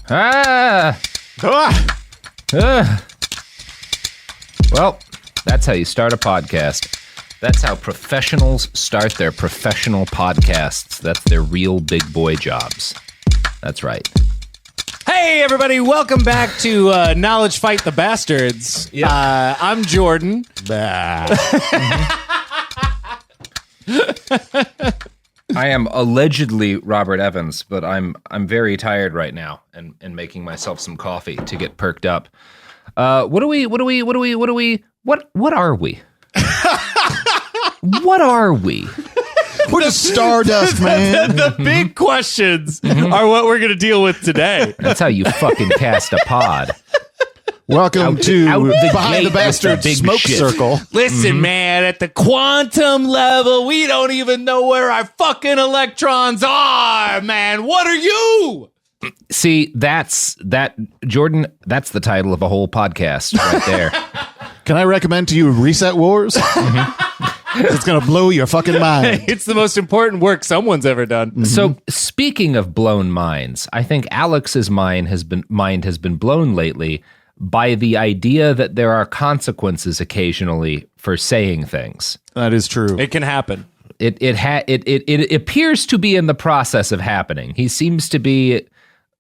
Ah! Well, that's how you start a podcast. That's how professionals start their professional podcasts. That's their real big boy jobs. That's right. Hey, everybody. Welcome back to Knowledge Fight the Bastards. Yep. I'm Jordan. I am allegedly Robert Evans, but I'm very tired right now and making myself some coffee to get perked up. What are we? What are we? What are we? We're just stardust, man. The big questions are what we're going to deal with today. That's how you fucking cast a pod. Welcome to Behind the gate Bastards with the big Smoke shit. Circle. Listen, man, at the quantum level, we don't even know where our fucking electrons are, man. What are you? See, Jordan, that's the title of a whole podcast right there. Can I recommend to you Reset Wars? It's going to blow your fucking mind. It's the most important work someone's ever done. So, speaking of blown minds, I think Alex's mind has been blown lately by the idea that there are consequences occasionally for saying things. That is true. It can happen. It appears to be in the process of happening. He seems to be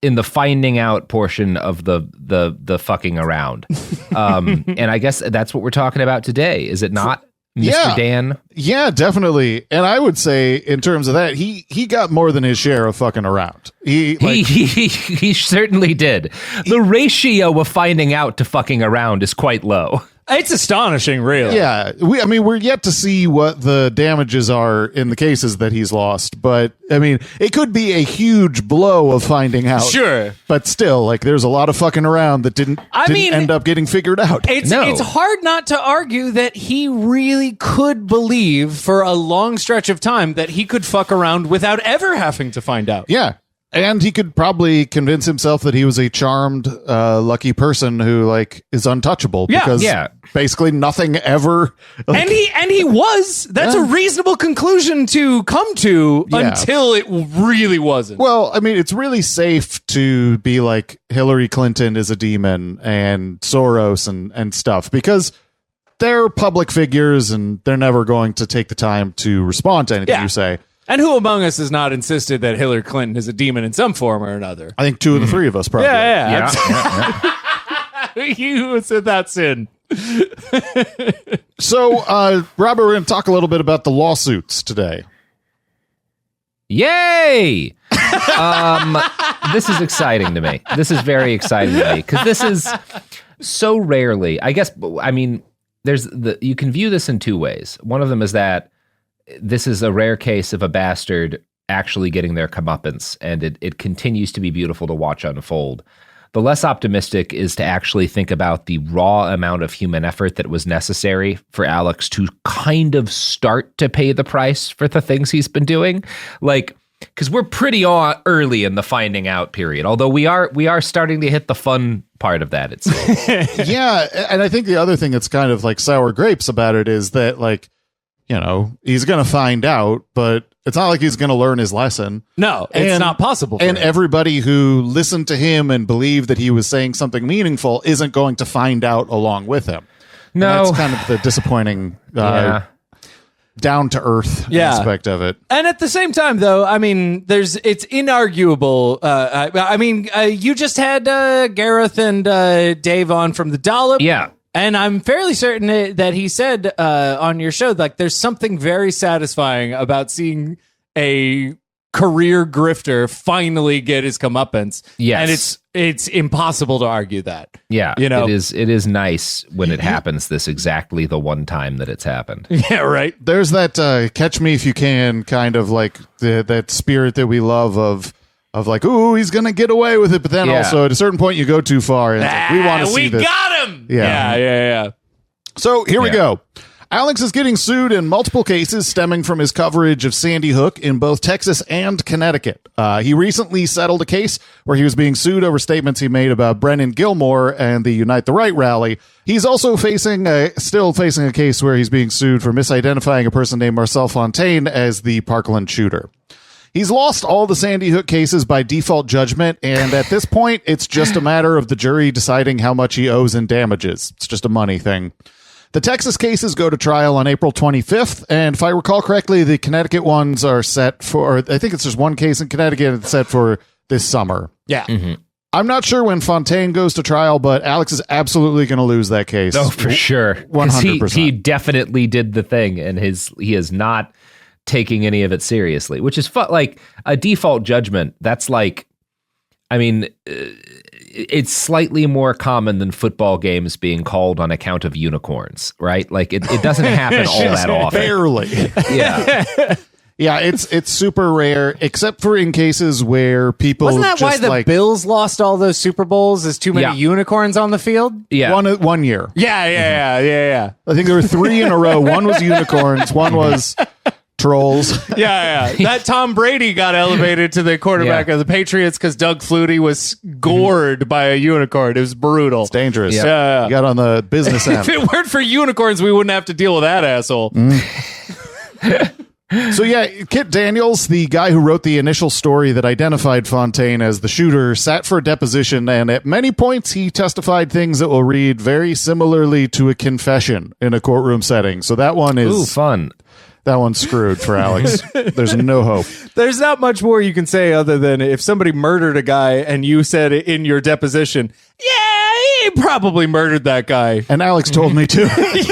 in the finding out portion of the fucking around. And I guess that's what we're talking about today, is it not, Mr. Dan? Yeah, definitely. And I would say, in terms of that, he got more than his share of fucking around. He certainly did. The ratio of finding out to fucking around is quite low. It's astonishing, really. Yeah, we're yet to see what the damages are in the cases that he's lost, but I mean, it could be a huge blow of finding out. Sure. But still, like, there's a lot of fucking around that didn't end up getting figured out. It's hard not to argue that he really could believe for a long stretch of time that he could fuck around without ever having to find out. Yeah. And he could probably convince himself that he was a charmed, lucky person who, like, is untouchable because basically nothing ever. Like, and he was. That's a reasonable conclusion to come to until it really wasn't. Well, I mean, it's really safe to be like Hillary Clinton is a demon and Soros and stuff because they're public figures and they're never going to take the time to respond to anything you say. And who among us has not insisted that Hillary Clinton is a demon in some form or another? I think two of the three of us probably. Yeah. You said that sin. So, Robert, we're going to talk a little bit about the lawsuits today. Yay! This is exciting to me. This is very exciting to me because this is so rarely. I mean, you can view this in two ways. One of them is that this is a rare case of a bastard actually getting their comeuppance, and it continues to be beautiful to watch unfold. The less optimistic is to actually think about the raw amount of human effort that was necessary for Alex to kind of start to pay the price for the things he's been doing. Like, because we're pretty early in the finding out period, although we are starting to hit the fun part of that, it seems. Yeah, and I think the other thing that's kind of like sour grapes about it is that, like, you know, he's going to find out, but it's not like he's going to learn his lesson. No, it's not possible. And everybody who listened to him and believed that he was saying something meaningful isn't going to find out along with him. No. And that's kind of the disappointing down-to-earth aspect of it. And at the same time, though, I mean, it's inarguable. You just had Gareth and Dave on from The Dollop. Yeah. And I'm fairly certain that he said on your show, like, there's something very satisfying about seeing a career grifter finally get his comeuppance. Yes. And it's impossible to argue that. Yeah. You know? It is nice when it happens this exactly the one time that it's happened. Yeah, right. There's that catch me if you can kind of like that spirit that we love of like, ooh, he's going to get away with it. But then also at a certain point, you go too far. And it's like, we want to see this. We got him. Yeah. So here we go. Alex is getting sued in multiple cases stemming from his coverage of Sandy Hook in both Texas and Connecticut. He recently settled a case where he was being sued over statements he made about Brennan Gilmore and the Unite the Right rally. He's also still facing a case where he's being sued for misidentifying a person named Marcel Fontaine as the Parkland shooter. He's lost all the Sandy Hook cases by default judgment, and at this point, it's just a matter of the jury deciding how much he owes in damages. It's just a money thing. The Texas cases go to trial on April 25th, and if I recall correctly, the Connecticut ones are set for, I think it's just one case in Connecticut that's set for this summer. Yeah. Mm-hmm. I'm not sure when Fontaine goes to trial, but Alex is absolutely going to lose that case. Oh, for sure. 100%. He definitely did the thing, and he is not taking any of it seriously, which is like a default judgment. That's like, I mean, it's slightly more common than football games being called on account of unicorns, right? Like it doesn't happen all that often. Barely. Yeah. Yeah, it's super rare, except for in cases where people Wasn't that just why the Bills lost all those Super Bowls? Is too many unicorns on the field? Yeah. One year. Yeah. I think there were 3 in a row. One was unicorns. One was trolls. Yeah. That Tom Brady got elevated to the quarterback of the Patriots because Doug Flutie was gored by a unicorn. It was brutal. It's dangerous. Yeah. You got on the business end. If it weren't for unicorns, we wouldn't have to deal with that asshole. So yeah, Kit Daniels, the guy who wrote the initial story that identified Fontaine as the shooter, sat for a deposition, and at many points he testified things that will read very similarly to a confession in a courtroom setting. So that one is... Ooh, fun. That one's screwed for Alex. There's no hope. There's not much more you can say other than if somebody murdered a guy and you said in your deposition, yeah, he probably murdered that guy. And Alex told me to.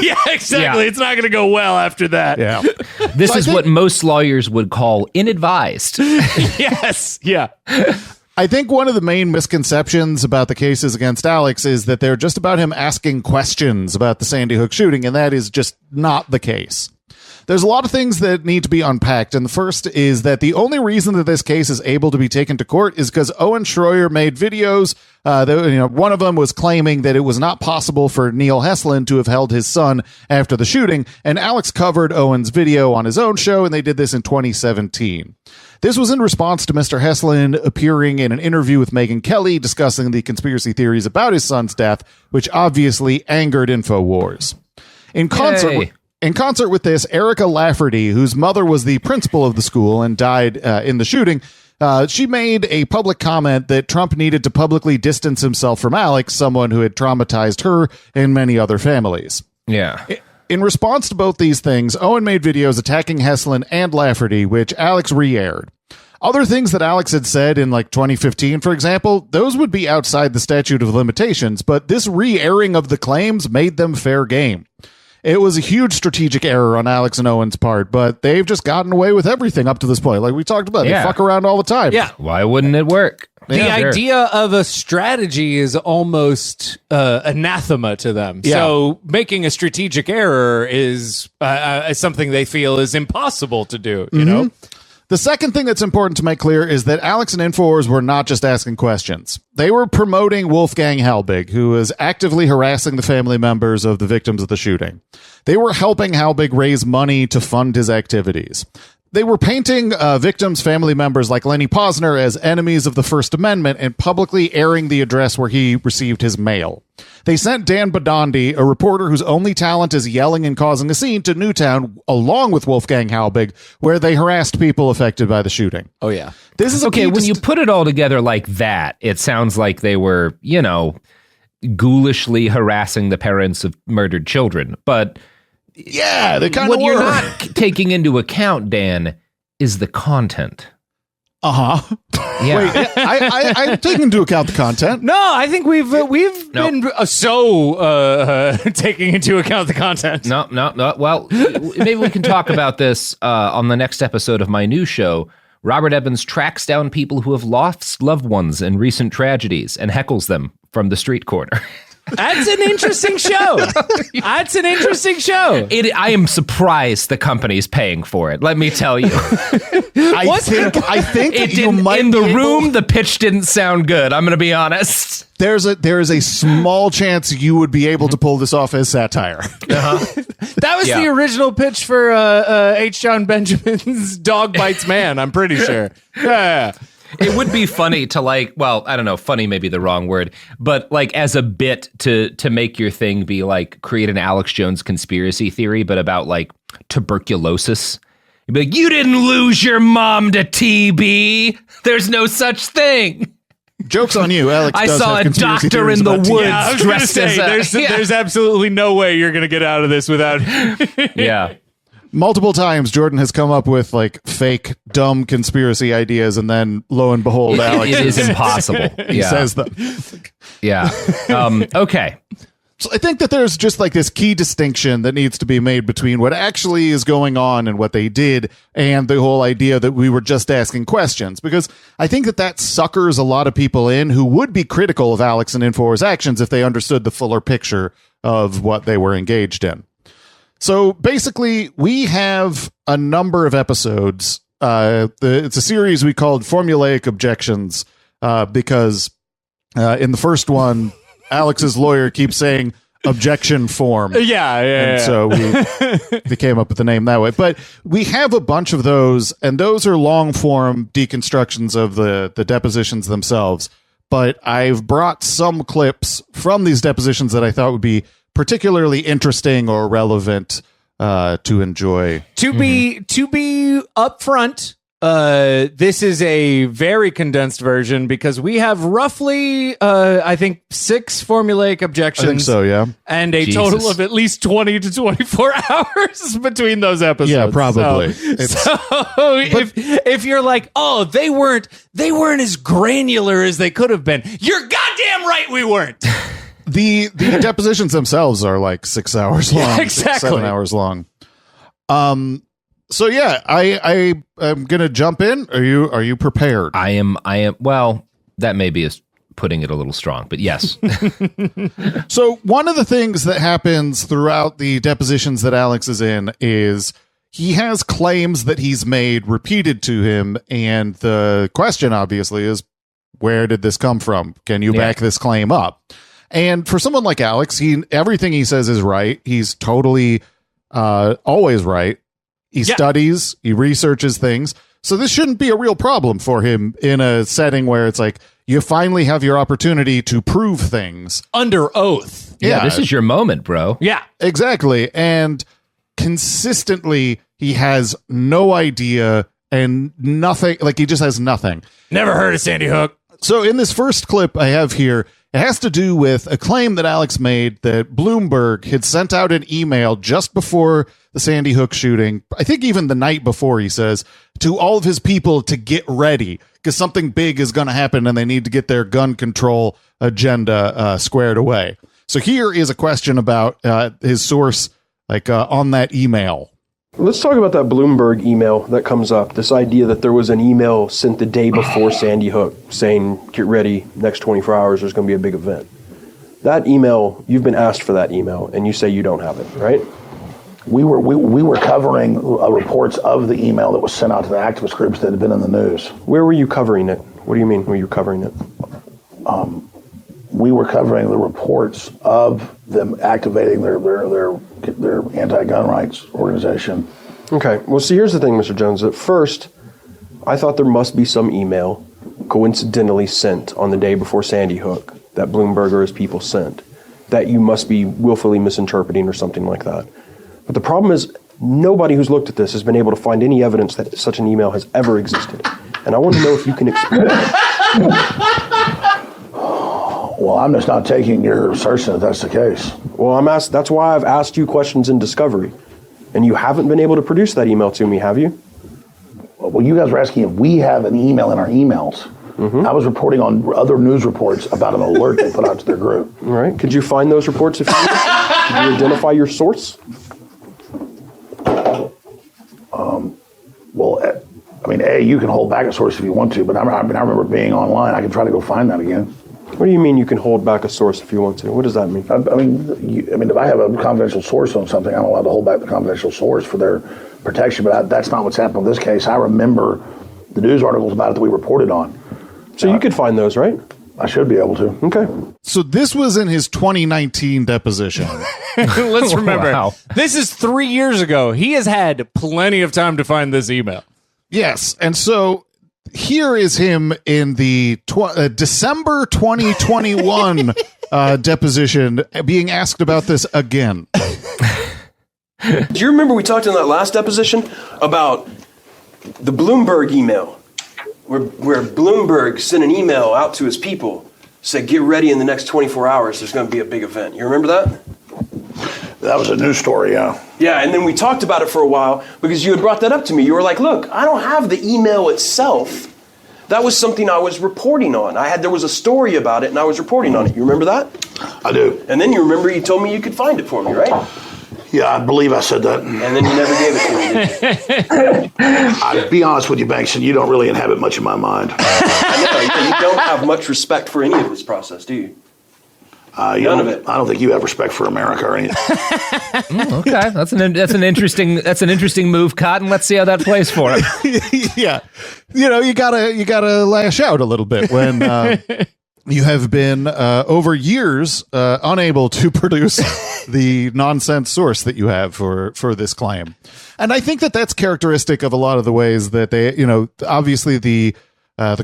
Yeah, exactly. Yeah. It's not going to go well after that. Yeah. This is what most lawyers would call inadvised. Yes. Yeah. I think one of the main misconceptions about the cases against Alex is that they're just about him asking questions about the Sandy Hook shooting, and that is just not the case. There's a lot of things that need to be unpacked, and the first is that the only reason that this case is able to be taken to court is because Owen Shroyer made videos. One of them was claiming that it was not possible for Neil Heslin to have held his son after the shooting, and Alex covered Owen's video on his own show, and they did this in 2017. This was in response to Mr. Heslin appearing in an interview with Megyn Kelly discussing the conspiracy theories about his son's death, which obviously angered InfoWars. In concert with this, Erica Lafferty, whose mother was the principal of the school and died in the shooting, she made a public comment that Trump needed to publicly distance himself from Alex, someone who had traumatized her and many other families. Yeah. In response to both these things, Owen made videos attacking Heslin and Lafferty, which Alex re-aired. Other things that Alex had said in 2015, for example, those would be outside the statute of limitations, but this re-airing of the claims made them fair game. It was a huge strategic error on Alex and Owen's part, but they've just gotten away with everything up to this point. Like we talked about, they fuck around all the time. Yeah. Why wouldn't it work? The idea of a strategy is almost anathema to them. Yeah. So making a strategic error is something they feel is impossible to do, you know? The second thing that's important to make clear is that Alex and InfoWars were not just asking questions. They were promoting Wolfgang Halbig, who was actively harassing the family members of the victims of the shooting. They were helping Halbig raise money to fund his activities. They were painting victims' family members like Lenny Posner as enemies of the First Amendment and publicly airing the address where he received his mail. They sent Dan Badandi, a reporter whose only talent is yelling and causing a scene, to Newtown along with Wolfgang Halbig, where they harassed people affected by the shooting. Oh, yeah. This is Okay, when you put it all together like that, it sounds like they were, ghoulishly harassing the parents of murdered children. But yeah, they kind of what were. you're not taking into account, Dan, is the content. Uh-huh. Yeah. Wait, I'm taking into account the content. No, I think we've been taking into account the content. No. Well, maybe we can talk about this on the next episode of my new show. Robert Evans tracks down people who have lost loved ones in recent tragedies and heckles them from the street corner. That's an interesting show. I am surprised the company's paying for it. Let me tell you. I think It you didn't, might in the be able- room, the pitch didn't sound good. I'm going to be honest. there is a small chance you would be able to pull this off as satire. That was Yeah. the original pitch for H. John Benjamin's Dog Bites Man, I'm pretty sure. Yeah. It would be funny to I don't know, funny may be the wrong word, but as a bit to make your thing be create an Alex Jones conspiracy theory, but about tuberculosis. He'd be like, you didn't lose your mom to TB. There's no such thing. Joke's on you, Alex. I does saw have a conspiracy doctor theories in the about woods I was gonna dressed as say, there's absolutely no way you're going to get out of this without. Yeah. Multiple times, Jordan has come up with like fake, dumb conspiracy ideas, and then lo and behold, Alex It is impossible. he says them. Yeah. Okay. So I think that there's just like this key distinction that needs to be made between what actually is going on and what they did, and the whole idea that we were just asking questions. Because I think that suckers a lot of people in who would be critical of Alex and Infowar's actions if they understood the fuller picture of what they were engaged in. So basically, we have a number of episodes. It's a series we called Formulaic Objections because in the first one, Alex's lawyer keeps saying objection form. Yeah. So we came up with the name that way. But we have a bunch of those, and those are long form deconstructions of the depositions themselves. But I've brought some clips from these depositions that I thought would be particularly interesting or relevant to enjoy. To be upfront, this is a very condensed version because we have roughly, I think, 6 formulaic objections. I think so, yeah. And a Jesus. total of at least 20 to 24 hours between those episodes. Yeah, probably. So if you're like, oh, they weren't as granular as they could have been, you're goddamn right we weren't. The depositions themselves are like 6 hours long. Yeah, exactly. 7 hours long. So yeah, I am gonna jump in. Are you prepared? I am. Well, that maybe is putting it a little strong, but yes. So one of the things that happens throughout the depositions that Alex is in is he has claims that he's made repeated to him, and the question obviously is, where did this come from? Can you back this claim up? And for someone like Alex, everything he says is right. He's totally always right. He studies, he researches things. So this shouldn't be a real problem for him in a setting where it's like you finally have your opportunity to prove things. Under oath. Yeah, this is your moment, bro. Yeah. Exactly. And consistently, he has no idea and nothing. Like, he just has nothing. Never heard of Sandy Hook. So in this first clip I have here, it has to do with a claim that Alex made that Bloomberg had sent out an email just before the Sandy Hook shooting. I think even the night before, he says, to all of his people to get ready because something big is going to happen and they need to get their gun control agenda squared away. So here is a question about his source, on that email. Let's talk about that Bloomberg email that comes up. This idea that there was an email sent the day before Sandy Hook saying, get ready, next 24 hours, there's going to be a big event. That email, you've been asked for that email, and you say you don't have it, right? We were covering reports of the email that was sent out to the activist groups that had been in the news. Where were you covering it? What do you mean were you covering it? We were covering the reports of them activating their anti-gun rights organization. Okay, well, see, here's the thing, Mr. Jones. At first, I thought there must be some email coincidentally sent on the day before Sandy Hook that Bloomberg or his people sent that you must be willfully misinterpreting or something like that. But the problem is nobody who's looked at this has been able to find any evidence that such an email has ever existed. And I want to know if you can explain it. Well, I'm just not taking your assertion that that's the case. Well, that's why I've asked you questions in discovery. And you haven't been able to produce that email to me, have you? Well, you guys were asking if we have an email in our emails. Mm-hmm. I was reporting on other news reports about an alert they put out to their group. All right. Could you find those reports if you could? Could you identify your source? You can hold back a source if you want to, but I remember being online. I can try to go find that again. What do you mean you can hold back a source if you want to? What does that mean? If I have a confidential source on something, I'm allowed to hold back the confidential source for their protection, but that's not what's happened in this case. I remember the news articles about it that we reported on. So you could find those, right? I should be able to. Okay. So this was in his 2019 deposition. Let's remember, Wow. This is 3 years ago. He has had plenty of time to find this email. Yes. And so here is him in the December 2021 deposition being asked about this again. Do you remember we talked in that last deposition about the Bloomberg email, where Bloomberg sent an email out to his people, said, get ready in the next 24 hours, there's going to be a big event. You remember that? That was a news story, yeah. Yeah, and then we talked about it for a while because you had brought that up to me. You were like, look, I don't have the email itself. That was something I was reporting on. There was a story about it, and I was reporting on it. You remember that? I do. And then you remember you told me you could find it for me, right? Yeah, I believe I said that. And then you never gave it to me. I'll be honest with you, Bankston, you don't really inhabit much of my mind. I know, you don't have much respect for any of this process, do you? None of it. I don't think you have respect for America or anything. Okay, that's an interesting move, Cotton. Let's see how that plays for him. Yeah, you gotta lash out a little bit when you have been over years unable to produce the nonsense source that you have for this claim. And I think that that's characteristic of a lot of the ways that they, obviously the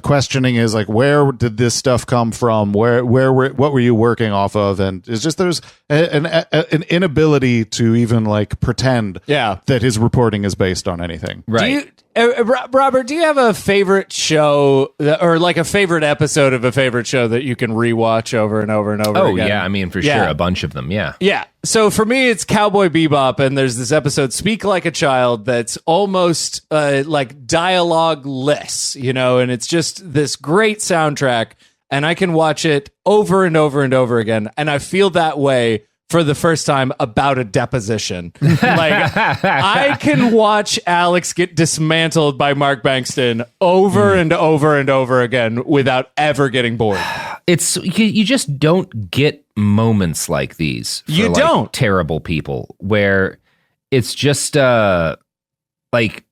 questioning is like, where did this stuff come from? What were you working off of? And it's just there's an inability to even like pretend that his reporting is based on anything. Right. Robert, do you have a favorite show or like a favorite episode of a favorite show that you can rewatch over and over and over again? Oh, yeah. I mean, for sure. A bunch of them. Yeah. Yeah. So for me, it's Cowboy Bebop. And there's this episode, Speak Like a Child, that's almost like dialogue-less, and it's just this great soundtrack. And I can watch it over and over and over again. And I feel that way for the first time about a deposition. Like, I can watch Alex get dismantled by Mark Bankston over and over and over again without ever getting bored. It's you just don't get moments like these for like terrible people where it's just like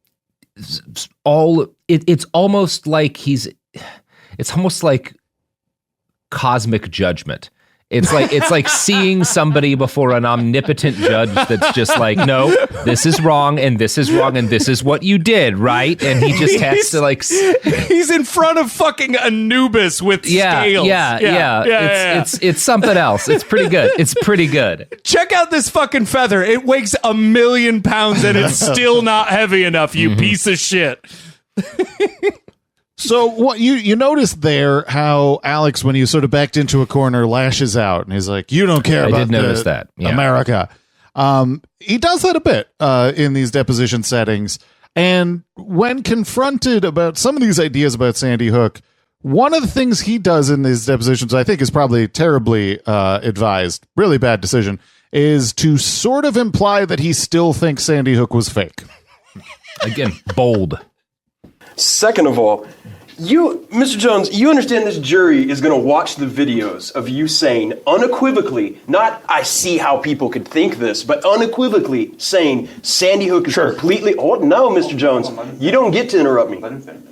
it's almost like it's almost like cosmic judgment. It's like seeing somebody before an omnipotent judge that's just like, no, this is wrong and this is wrong and this is what you did, right? And he just has to like... He's in front of fucking Anubis with scales. Yeah. It's something else. It's pretty good. It's pretty good. Check out this fucking feather. It weighs 1,000,000 pounds and it's still not heavy enough, you piece of shit. So what you noticed there how Alex, when you sort of backed into a corner, lashes out and he's like, you don't care about I did notice that. Yeah. America. He does that a bit in these deposition settings. And when confronted about some of these ideas about Sandy Hook, one of the things he does in these depositions, I think is probably terribly advised, really bad decision, is to sort of imply that he still thinks Sandy Hook was fake. Again, bold. Second of all, Mr. Jones, you understand this jury is going to watch the videos of you saying unequivocally, not I see how people could think this, but unequivocally saying Sandy Hook is completely... Oh, no, Mr. Jones, you don't get to interrupt me.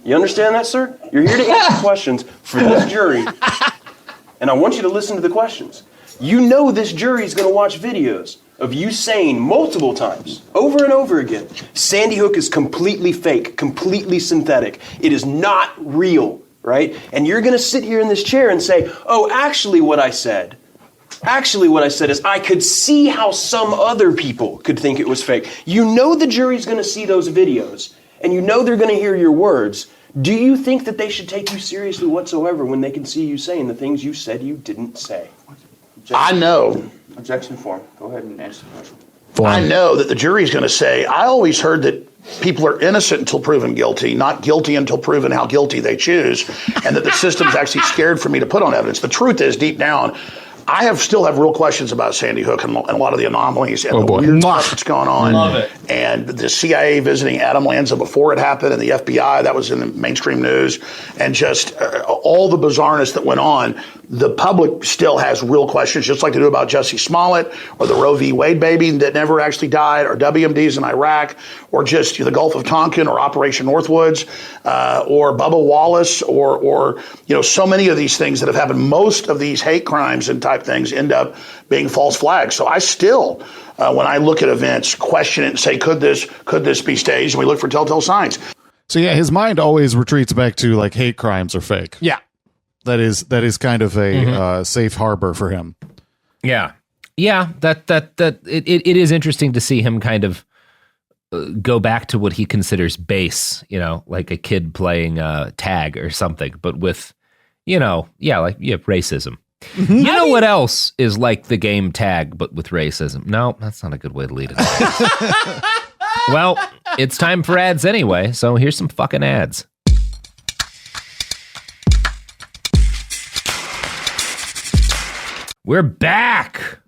You understand that, sir? You're here to answer questions for this jury, and I want you to listen to the questions. You know this jury is going to watch videos of you saying multiple times, over and over again, Sandy Hook is completely fake, completely synthetic. It is not real, right? And you're going to sit here in this chair and say, oh, actually what I said is I could see how some other people could think it was fake. You know the jury's going to see those videos, and you know they're going to hear your words. Do you think that they should take you seriously whatsoever when they can see you saying the things you said you didn't say? I know. Objection form. Go ahead and answer the question. I know that the jury's going to say, I always heard that people are innocent until proven guilty, not guilty until proven how guilty they choose, and that the system's actually scared for me to put on evidence. The truth is, deep down, I still have real questions about Sandy Hook and a lot of the anomalies and the weird stuff that's going on. Love it. And the CIA visiting Adam Lanza before it happened, and the FBI, that was in the mainstream news, and just all the bizarreness that went on. The public still has real questions, just like they do about Jussie Smollett or the Roe v. Wade baby that never actually died, or WMDs in Iraq, or just the Gulf of Tonkin or Operation Northwoods, or Bubba Wallace, or so many of these things that have happened. Most of these hate crimes and type things end up being false flags. So I still, when I look at events, question it and say, could this be staged? And we look for telltale signs. So yeah, his mind always retreats back to like hate crimes are fake. Yeah. That is kind of a safe harbor for him. Yeah. Yeah, it is interesting to see him kind of go back to what he considers base, like a kid playing tag or something, but with, racism. You know what else is like the game tag, but with racism? No, that's not a good way to lead it. Well, it's time for ads anyway, so here's some fucking ads. We're back.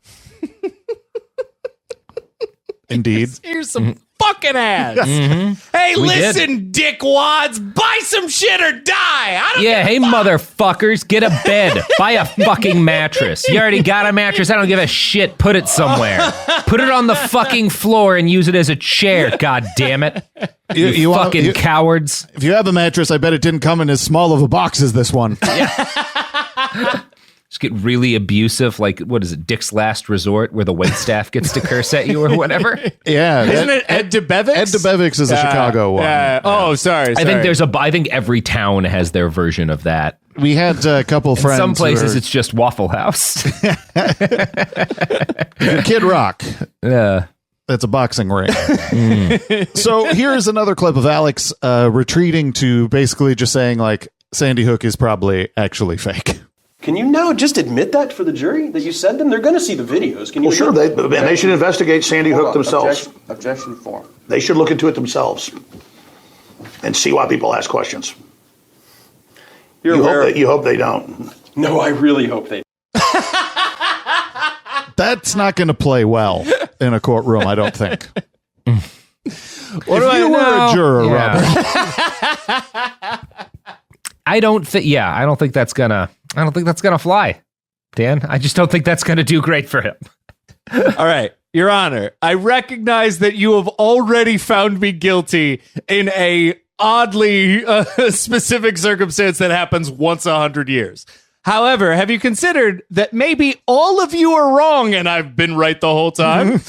Indeed. Here's some fucking ads. Hey, listen, dickwads, buy some shit or die. Hey, motherfuckers, get a bed. Buy a fucking mattress. You already got a mattress. I don't give a shit. Put it somewhere. Put it on the fucking floor and use it as a chair. God damn it. You fucking cowards. If you have a mattress, I bet it didn't come in as small of a box as this one. Just get really abusive, like, what is it, Dick's Last Resort, where the waitstaff gets to curse at you or whatever? Yeah. Isn't it Ed DeBevics? Ed DeBevics is a Chicago one. Oh, sorry. I think every town has their version of that. We had a couple friends. In some places, it's just Waffle House. Kid Rock. Yeah. That's a boxing ring. So here's another clip of Alex retreating to basically just saying, like, Sandy Hook is probably actually fake. Can you now just admit that for the jury that you said them? They're going to see the videos. Can you? Well, sure. They should investigate Sandy Hook themselves. Objection 4. They should look into it themselves and see why people ask questions. You hope they don't. No, I really hope they. That's not going to play well in a courtroom, I don't think. If you were a juror, Robert. I don't think that's gonna fly, Dan. I just don't think that's gonna do great for him. All right, Your Honor, I recognize that you have already found me guilty in a oddly specific circumstance that happens once 100 years. However, have you considered that maybe all of you are wrong and I've been right the whole time?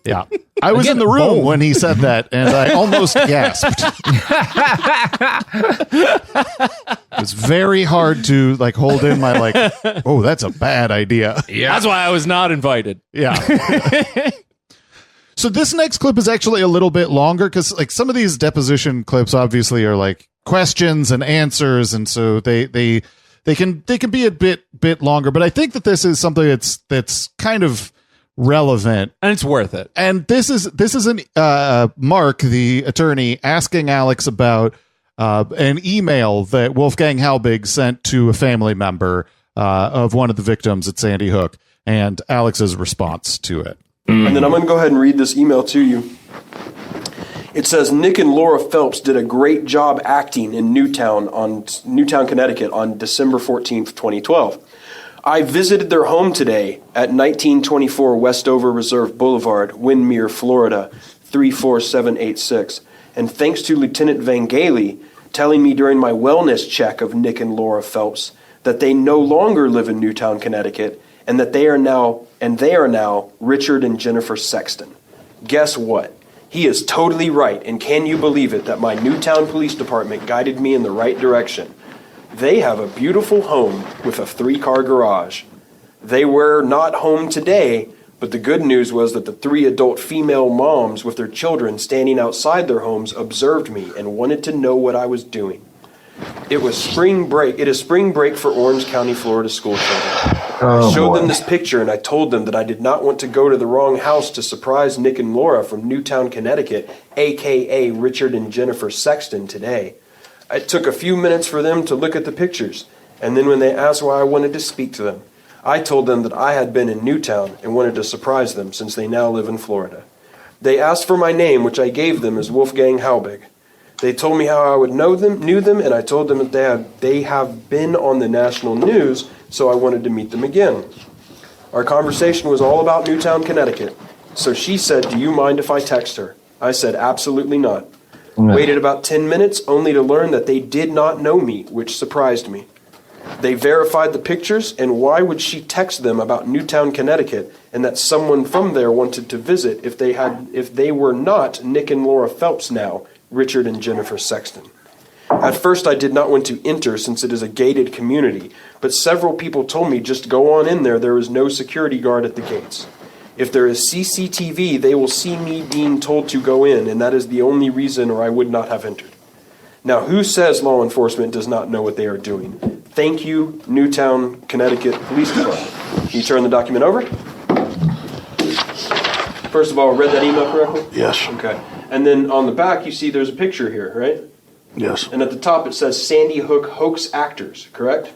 Yeah. I was in the room when he said that, and I almost gasped. It was very hard to hold in my oh, that's a bad idea. Yeah. That's why I was not invited. Yeah. So this next clip is actually a little bit longer because some of these deposition clips obviously are questions and answers, and so they can be a bit longer. But I think that this is something that's kind of relevant, and it's worth it. And this is Mark, the attorney, asking Alex about an email that Wolfgang Halbig sent to a family member of one of the victims at Sandy Hook, and Alex's response to it. And then I'm going to go ahead and read this email to you. It says, Nick and Laura Phelps did a great job acting in Newtown, Connecticut on December 14th, 2012. I visited their home today at 1924 Westover Reserve Boulevard, Windermere, Florida, 34786. And thanks to Lieutenant Van Gailey telling me during my wellness check of Nick and Laura Phelps that they no longer live in Newtown, Connecticut, and that they are now Richard and Jennifer Sexton. Guess what? He is totally right, and can you believe it that my Newtown Police Department guided me in the right direction? They have a beautiful home with a 3-car garage. They were not home today, but the good news was that the 3 adult female moms with their children standing outside their homes observed me and wanted to know what I was doing. It was spring break. It is spring break for Orange County, Florida school children. I showed them this picture and I told them that I did not want to go to the wrong house to surprise Nick and Laura from Newtown, Connecticut, a.k.a. Richard and Jennifer Sexton today. It took a few minutes for them to look at the pictures, and then when they asked why I wanted to speak to them, I told them that I had been in Newtown and wanted to surprise them since they now live in Florida. They asked for my name, which I gave them as Wolfgang Halbig. They told me how I would knew them, and I told them that they have been on the national news, so I wanted to meet them again. Our conversation was all about Newtown, Connecticut. So she said, "Do you mind if I text her?" I said, "Absolutely not." Waited about 10 minutes only to learn that they did not know me, which surprised me. They verified the pictures, and why would she text them about Newtown, Connecticut, and that someone from there wanted to visit if they were not Nick and Laura Phelps now, Richard and Jennifer Sexton? At first I did not want to enter since it is a gated community, but several people told me just go on in there. There is no security guard at the gates. If there is CCTV, they will see me being told to go in, and that is the only reason or I would not have entered. Now, who says law enforcement does not know what they are doing? Thank you, Newtown, Connecticut Police Department. Can you turn the document over? First of all, read that email correctly? Yes. Okay. And then on the back, you see there's a picture here, right? Yes. And at the top, it says Sandy Hook hoax actors, correct?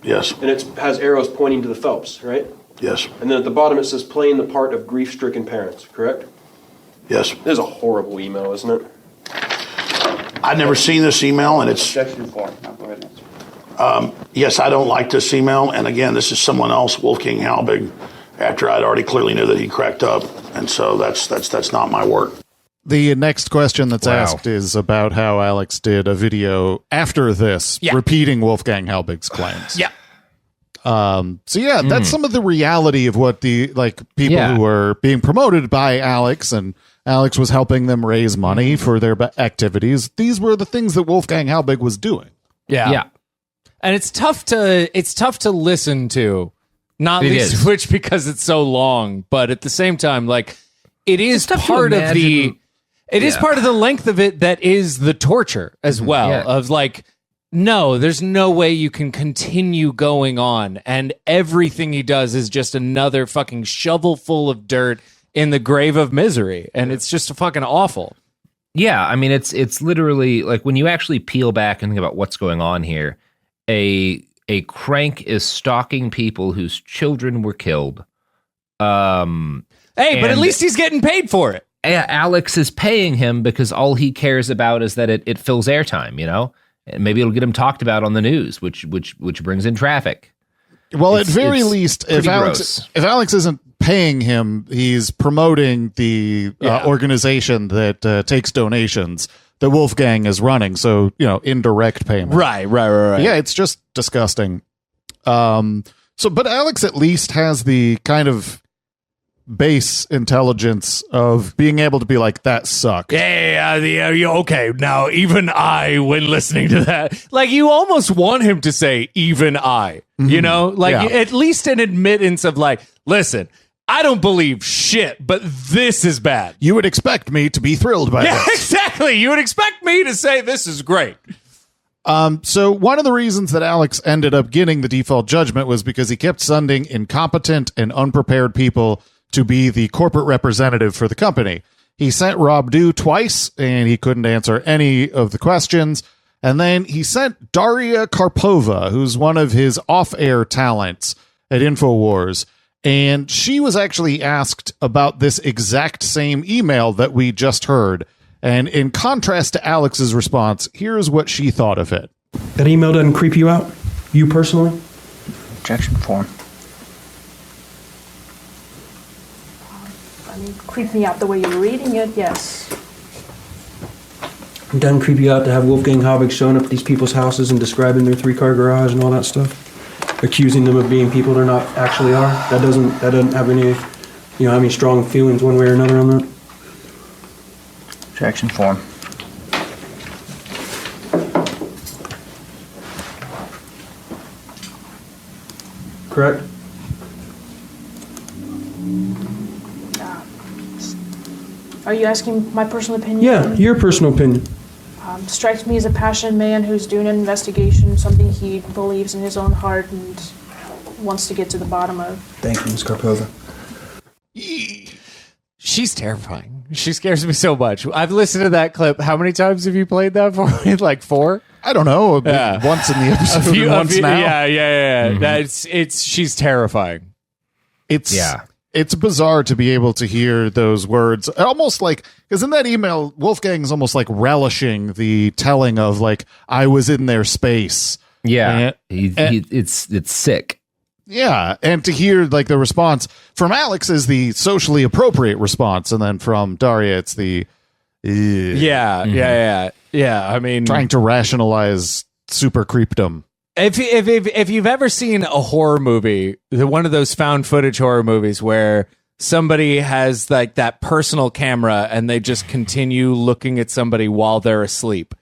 Yes. And it has arrows pointing to the Phelps, right? Yes. And then at the bottom, it says playing the part of grief-stricken parents, correct? Yes. This is a horrible email, isn't it? I've never seen this email, and it's... Objection form. Now go ahead and answer. Yes, I don't like this email. And again, this is someone else, Wolfgang Halbig, after I'd already clearly knew that he cracked up. And so that's not my work. The next question that's Wow. asked is about how Alex did a video after this, repeating Wolfgang Halbig's claims. Yeah. So yeah, that's some of the reality of what the people who were being promoted by Alex, and Alex was helping them raise money for their activities. These were the things that Wolfgang Halbig was doing. Yeah. And it's tough to listen to, not It least is. of which because it's so long, but at the same time, like, it is tough to part of the imagine. it is part of the length of it that is the torture as well. Yeah. Of like, no, there's no way you can continue going on, and everything he does is just another fucking shovel full of dirt in the grave of misery, and it's just fucking awful. Yeah, I mean, it's literally like when you actually peel back and think about what's going on here. A crank is stalking people whose children were killed. Hey, but at and- least he's getting paid for it. Alex is paying him because all he cares about is that it fills airtime, you know? And maybe it'll get him talked about on the news, which brings in traffic. Well, It's- at very it's least, pretty if Alex isn't paying him, he's promoting the organization that takes donations that Wolfgang is running. So, indirect payment. Right. Yeah, it's just disgusting. But Alex at least has the kind of base intelligence of being able to be like, that sucked. Okay. Now, even I, when listening to that, like, you almost want him to say, even I, you know, like, Yeah. at least an admittance of like, listen, I don't believe shit, but this is bad. You would expect me to be thrilled by Yeah, this. exactly. You would expect me to say this is great. So one of the reasons that Alex ended up getting the default judgment was because he kept sending incompetent and unprepared people to be the corporate representative for the company. He sent Rob Dew twice, and he couldn't answer any of the questions. And then he sent Daria Karpova, who's one of his off-air talents at InfoWars. And she was actually asked about this exact same email that we just heard. And in contrast to Alex's response, here's what she thought of it. That email doesn't creep you out? You personally? Objection form. I mean, creep me out the way you're reading it, yes. It doesn't creep you out to have Wolfgang Halbig showing up at these people's houses and describing their 3-car garage and all that stuff? Accusing them of being people they're not actually are? That doesn't have any, strong feelings one way or another on that? Objection form. Correct? Are you asking my personal opinion? Yeah, your personal opinion. Strikes me as a passionate man who's doing an investigation, something he believes in his own heart and wants to get to the bottom of. Thank you, Ms. Karpova. She's terrifying. She scares me so much. I've listened to that clip. How many times have you played that for me? Like 4? I don't know. Yeah. Once in the episode, and once now. Yeah. She's terrifying. It's bizarre to be able to hear those words. Almost like, because in that email, Wolfgang's almost like relishing the telling of like, I was in their space. Yeah, And- it's sick. Yeah, and to hear like the response from Alex is the socially appropriate response, and then from Daria, it's the Yeah. I mean, trying to rationalize super creepdom. If you've ever seen a horror movie, one of those found footage horror movies where somebody has like that personal camera and they just continue looking at somebody while they're asleep,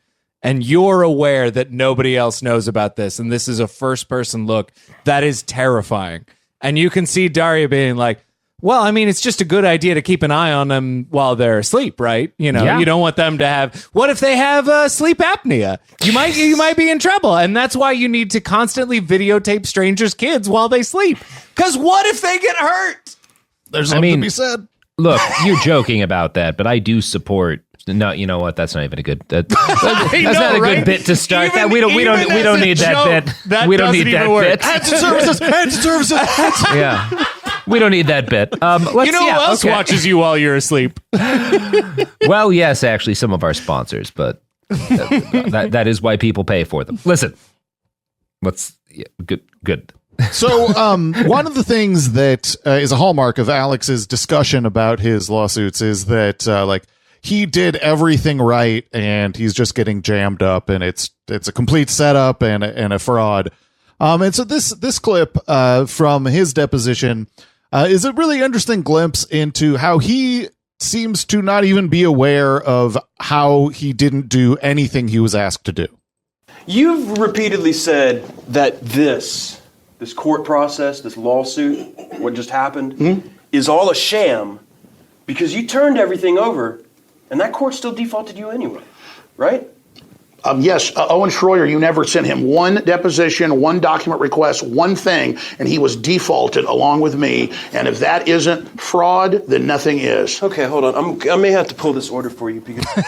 and you're aware that nobody else knows about this, and this is a first-person look, that is terrifying. And you can see Daria being like, well, I mean, it's just a good idea to keep an eye on them while they're asleep, right? You know, you don't want them to have, what if they have sleep apnea? You might be in trouble. And that's why you need to constantly videotape strangers' kids while they sleep. Because what if they get hurt? There's something to be said. Look, you're joking about that, but I do support. No, you know what? That's not even a good. That's not a good bit to start. Even, we don't need that bit. We don't need that bit. Ads and services. Yeah, we don't need that bit. You know who else watches you while you're asleep? Well, yes, actually, some of our sponsors, but that is why people pay for them. Listen, good. So one of the things that is a hallmark of Alex's discussion about his lawsuits is that he did everything right and he's just getting jammed up, and it's a complete setup and a fraud. And so this clip from his deposition is a really interesting glimpse into how he seems to not even be aware of how he didn't do anything he was asked to do. You've repeatedly said that this court process, this lawsuit, what just happened, is all a sham because you turned everything over and that court still defaulted you anyway, right? Yes, Owen Shroyer, you never sent him one deposition, one document request, one thing, and he was defaulted along with me. And if that isn't fraud, then nothing is. Okay, hold on. I may have to pull this order for you because...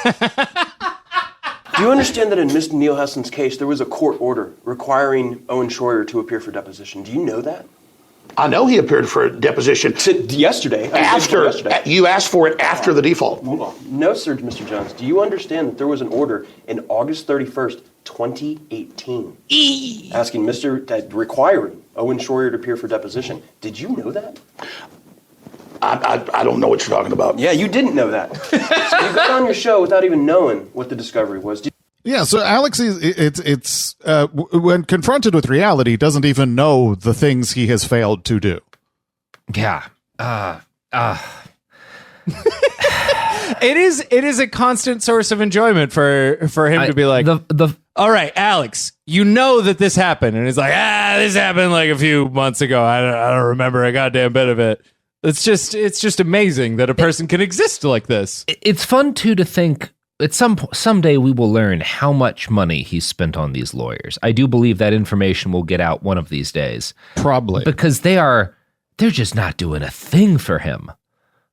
Do you understand that in Mr. Neil Hessen's case, there was a court order requiring Owen Shroyer to appear for deposition? Do you know that? I know he appeared for a deposition. Yesterday. You asked for it after the default. Hold on. No, sir, Mr. Jones. Do you understand that there was an order in August 31st, 2018, asking requiring Owen Shroyer to appear for deposition? Did you know that? I don't know what you're talking about. Yeah, you didn't know that. So you got on your show without even knowing what the discovery was. Yeah, so Alex it's when confronted with reality, doesn't even know the things he has failed to do. Yeah. It is a constant source of enjoyment for him to be like, all right, Alex, you know that this happened, and he's like, this happened like a few months ago. I don't remember a goddamn bit of it. It's just amazing that a person can exist like this. It's fun too to think. Someday we will learn how much money he's spent on these lawyers. I do believe that information will get out one of these days. Probably. Because they're just not doing a thing for him.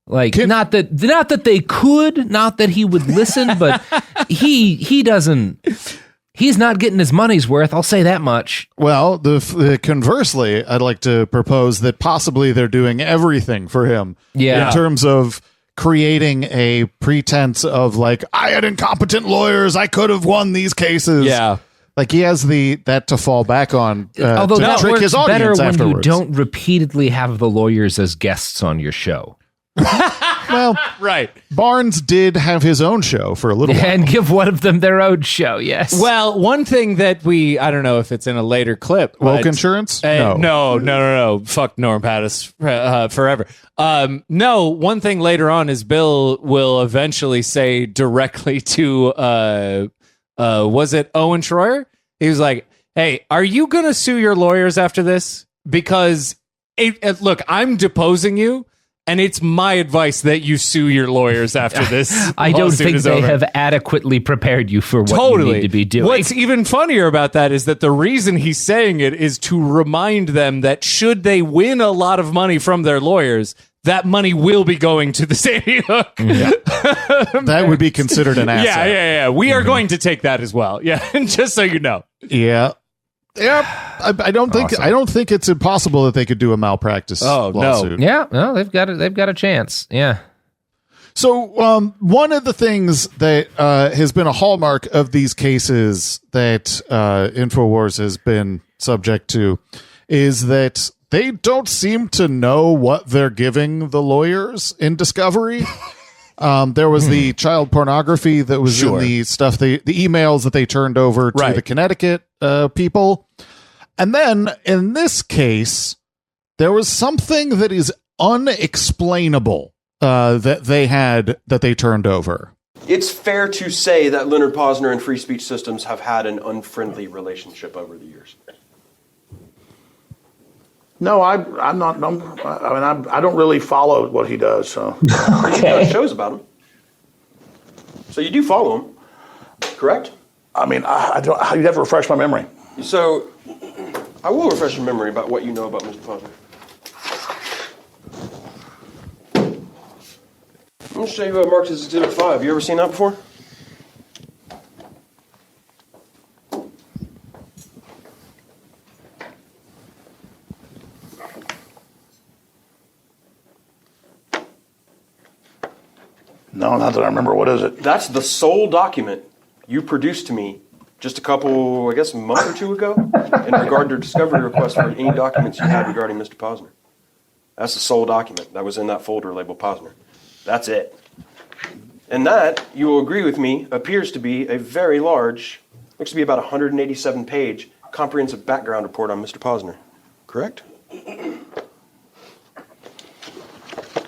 Like, not that they could, not that he would listen, but he doesn't, he's not getting his money's worth. I'll say that much. Well, conversely, I'd like to propose that possibly they're doing everything for him. Yeah. In terms of creating a pretense of like, I had incompetent lawyers, I could have won these cases. Yeah. Like he has that to fall back on. Although to that trick works his better audience when afterwards. you don't repeatedly have the lawyers as guests on your show. Well, right. Barnes did have his own show for a little while. And give one of them their own show, yes. Well, one thing that I don't know if it's in a later clip. Woke Insurance? No. Fuck Norm Pattis forever. No, one thing later on is Bill will eventually say directly to, was it Owen Shroyer? He was like, hey, are you going to sue your lawyers after this? Because, look, I'm deposing you. And it's my advice that you sue your lawyers after this. I don't think they have adequately prepared you for what you need to be doing. What's even funnier about that is that the reason he's saying it is to remind them that should they win a lot of money from their lawyers, that money will be going to the Sandy Hook. Yeah. That would be considered an asset. Yeah. We are going to take that as well. Yeah, just so you know. Yeah. I don't think it's impossible that they could do a malpractice lawsuit. No. Yeah, no, they've got a chance. Yeah. So one of the things that has been a hallmark of these cases that InfoWars has been subject to is that they don't seem to know what they're giving the lawyers in discovery. There was the child pornography that was in the stuff, the emails that they turned over to the Connecticut people. And then in this case, there was something that is unexplainable that they turned over. it's fair to say that Leonard Posner and Free Speech Systems have had an unfriendly relationship over the years. No, I'm not. I don't really follow what he does. So He does shows about him. So you do follow him, correct? I mean, I don't. You'd have to refresh my memory. So I will refresh your memory about what you know about Mr. Posner. I'm going to show you Marx's Exhibit 5. You ever seen that before? No, not that I remember. What is it? That's the sole document you produced to me just a couple, I guess, a month or two ago in regard to a discovery request for any documents you had regarding Mr. Posner. That's the sole document that was in that folder labeled Posner. That's it. And that, you will agree with me, appears to be a very large, looks to be about 187-page comprehensive background report on Mr. Posner. Correct?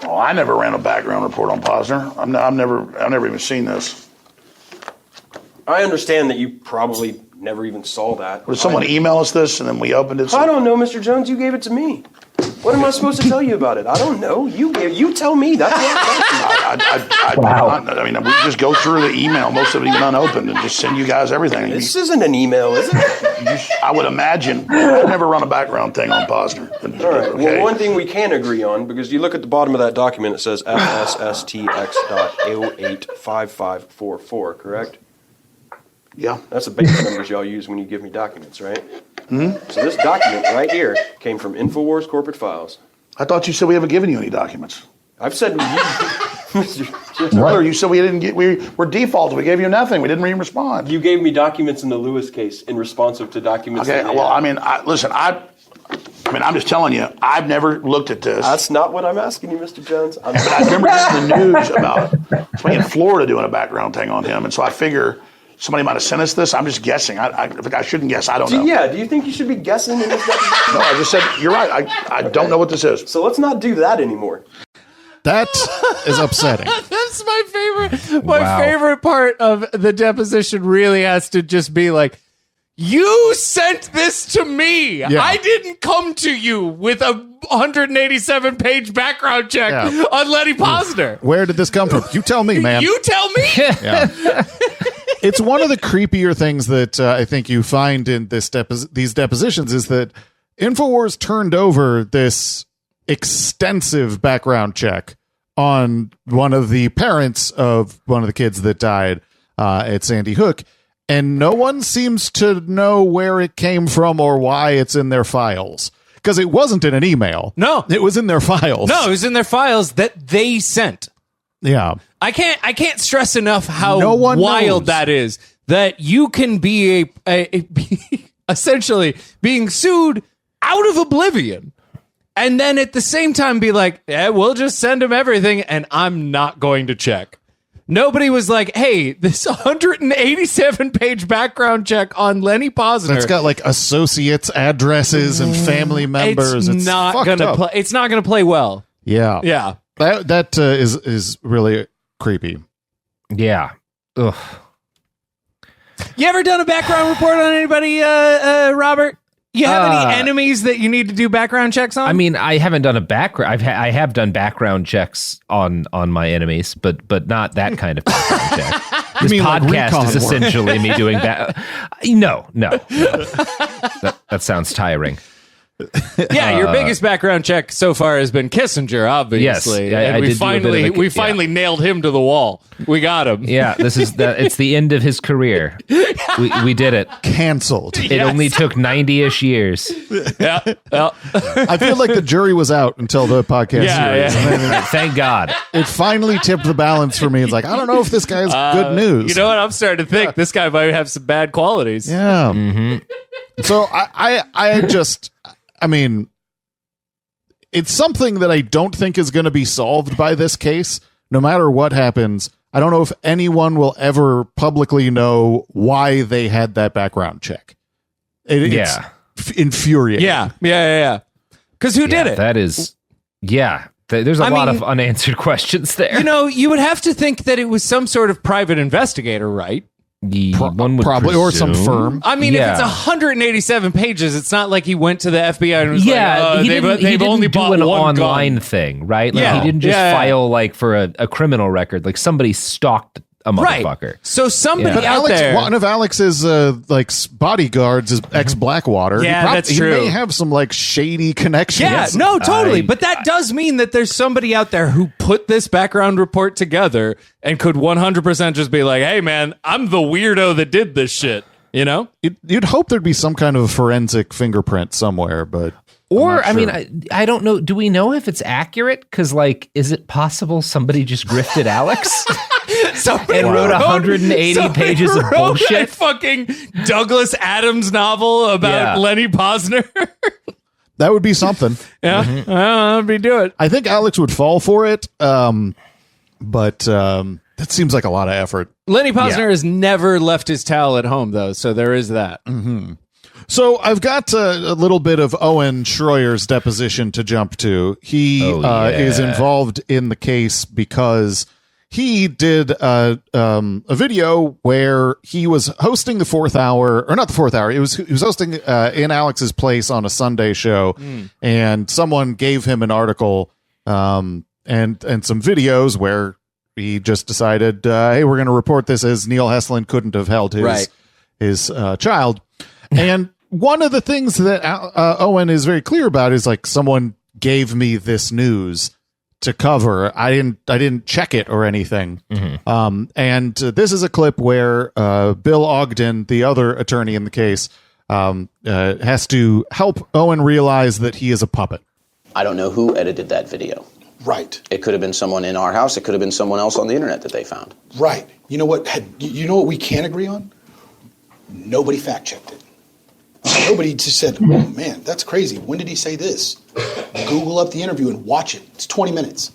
Oh, I never ran a background report on Posner. I've never even seen this. I understand that you probably never even saw that. Did someone email us this and then we opened it? I don't know, Mr. Jones. You gave it to me. What am I supposed to tell you about it? I don't know. You tell me. That's what I mean, we just go through the email, most of it even unopened, and just send you guys everything. This isn't an email, is it? I would imagine. I've never run a background thing on Posner. All right. Okay. Well, one thing we can agree on, because you look at the bottom of that document, it says FSSTX.085544, correct? Yeah. That's the base numbers y'all use when you give me documents, right? Mm-hmm. So this document right here came from InfoWars Corporate Files. I thought you said we haven't given you any documents. I've said Earlier you said we didn't get. We're defaulted. We gave you nothing. We didn't even respond. You gave me documents in the Lewis case in responsive to documents. Okay. Well, I mean, listen. I'm just telling you. I've never looked at this. That's not what I'm asking you, Mr. Jones. But I remember hearing the news about somebody in Florida doing a background thing on him, and so I figure somebody might have sent us this. I'm just guessing. I shouldn't guess. I don't know. Yeah. Do you think you should be guessing in this document? No, I just said you're right. I don't know what this is. So let's not do that anymore. That is upsetting. That's my favorite. My favorite part of the deposition really has to just be like, you sent this to me. Yeah. I didn't come to you with a 187-page background check on Lenny Posner. Where did this come from? You tell me, man. You tell me. Yeah. It's one of the creepier things that I think you find in these depositions is that InfoWars turned over this extensive background check on one of the parents of one of the kids that died at Sandy Hook, and no one seems to know where it came from or why it's in their files. Because it wasn't in an email. No. It was in their files. No, it was in their files that they sent. Yeah. I can't stress enough how No one wild knows. that is. That you can be essentially being sued out of oblivion, and then at the same time be like, we'll just send him everything, and I'm not going to check. Nobody was like, hey, this 187-page background check on Lenny Posner. It's got like associates' addresses and family members. It's not fucked gonna up. play. It's not gonna play well. Yeah. Yeah. That is really creepy. Yeah. Ugh. You ever done a background report on anybody, Robert? You have any enemies that you need to do background checks on? I mean, I haven't done a background. I have done background checks on my enemies, but not that kind of background check. This mean like podcast recon is work? essentially me doing that. No. That sounds tiring. Yeah, your biggest background check so far has been Kissinger, obviously. Yes, and I we did do a bit of finally a- finally nailed him to the wall. We got him. Yeah, it's the end of his career. We did it. Canceled. It only took 90-ish years. Yeah. Well, I feel like the jury was out until the podcast series. yeah. And then Thank God. it finally tipped the balance for me. It's like, I don't know if this guy's good news. you know what? I'm starting to think this guy might have some bad qualities. Yeah. Mm-hmm. So I mean, it's something that I don't think is going to be solved by this case. No matter what happens, I don't know if anyone will ever publicly know why they had that background check. It's infuriating. Yeah. Because who did it? That is, yeah. There's a lot of unanswered questions there. You know, you would have to think that it was some sort of private investigator, right? One would Probably, or some presume. firm. I mean, if it's 187 pages, it's not like he went to the FBI and was like, he they've didn't only do bought an one online gun. thing, right? Like Yeah. he didn't just Yeah. file like for a criminal record. Like somebody stalked a motherfucker. Right. So somebody But out there. one of Alex's bodyguards is ex Blackwater. Yeah, that's true. He may have some like shady connections. Yeah, no, totally. But that does mean that there's somebody out there who put this background report together and could 100% just be like, hey, man, I'm the weirdo that did this shit. You know? You'd hope thered be some kind of forensic fingerprint somewhere, but. Or, I'm not I sure. mean, I don't know. Do we know if it's accurate? Because, like, is it possible somebody just grifted Alex and wrote 180 pages of wrote bullshit? A fucking Douglas Adams novel about Lenny Posner. That would be something. Yeah, I'd be do it. I think Alex would fall for it, but that seems like a lot of effort. Lenny Posner has never left his towel at home, though, so there is that. Mm-hmm. So I've got a little bit of Owen Shroyer's deposition to jump to. He is involved in the case because he did a video where he was hosting the fourth hour, or not the fourth hour. He was hosting in Alex's place on a Sunday show, and someone gave him an article and some videos where he just decided, hey, we're going to report this as Neil Heslin couldn't have held his child. And one of the things that Owen is very clear about is like, someone gave me this news to cover. I didn't check it or anything. And this is a clip where Bill Ogden, the other attorney in the case, has to help Owen realize that he is a puppet. I don't know who edited that video. Right. It could have been someone in our house. It could have been someone else on the internet that they found. Right. You know what? You know what we can agree on? Nobody fact checked it. Nobody just said, oh man, that's crazy. When did he say this? Google up the interview and watch it. It's 20 minutes.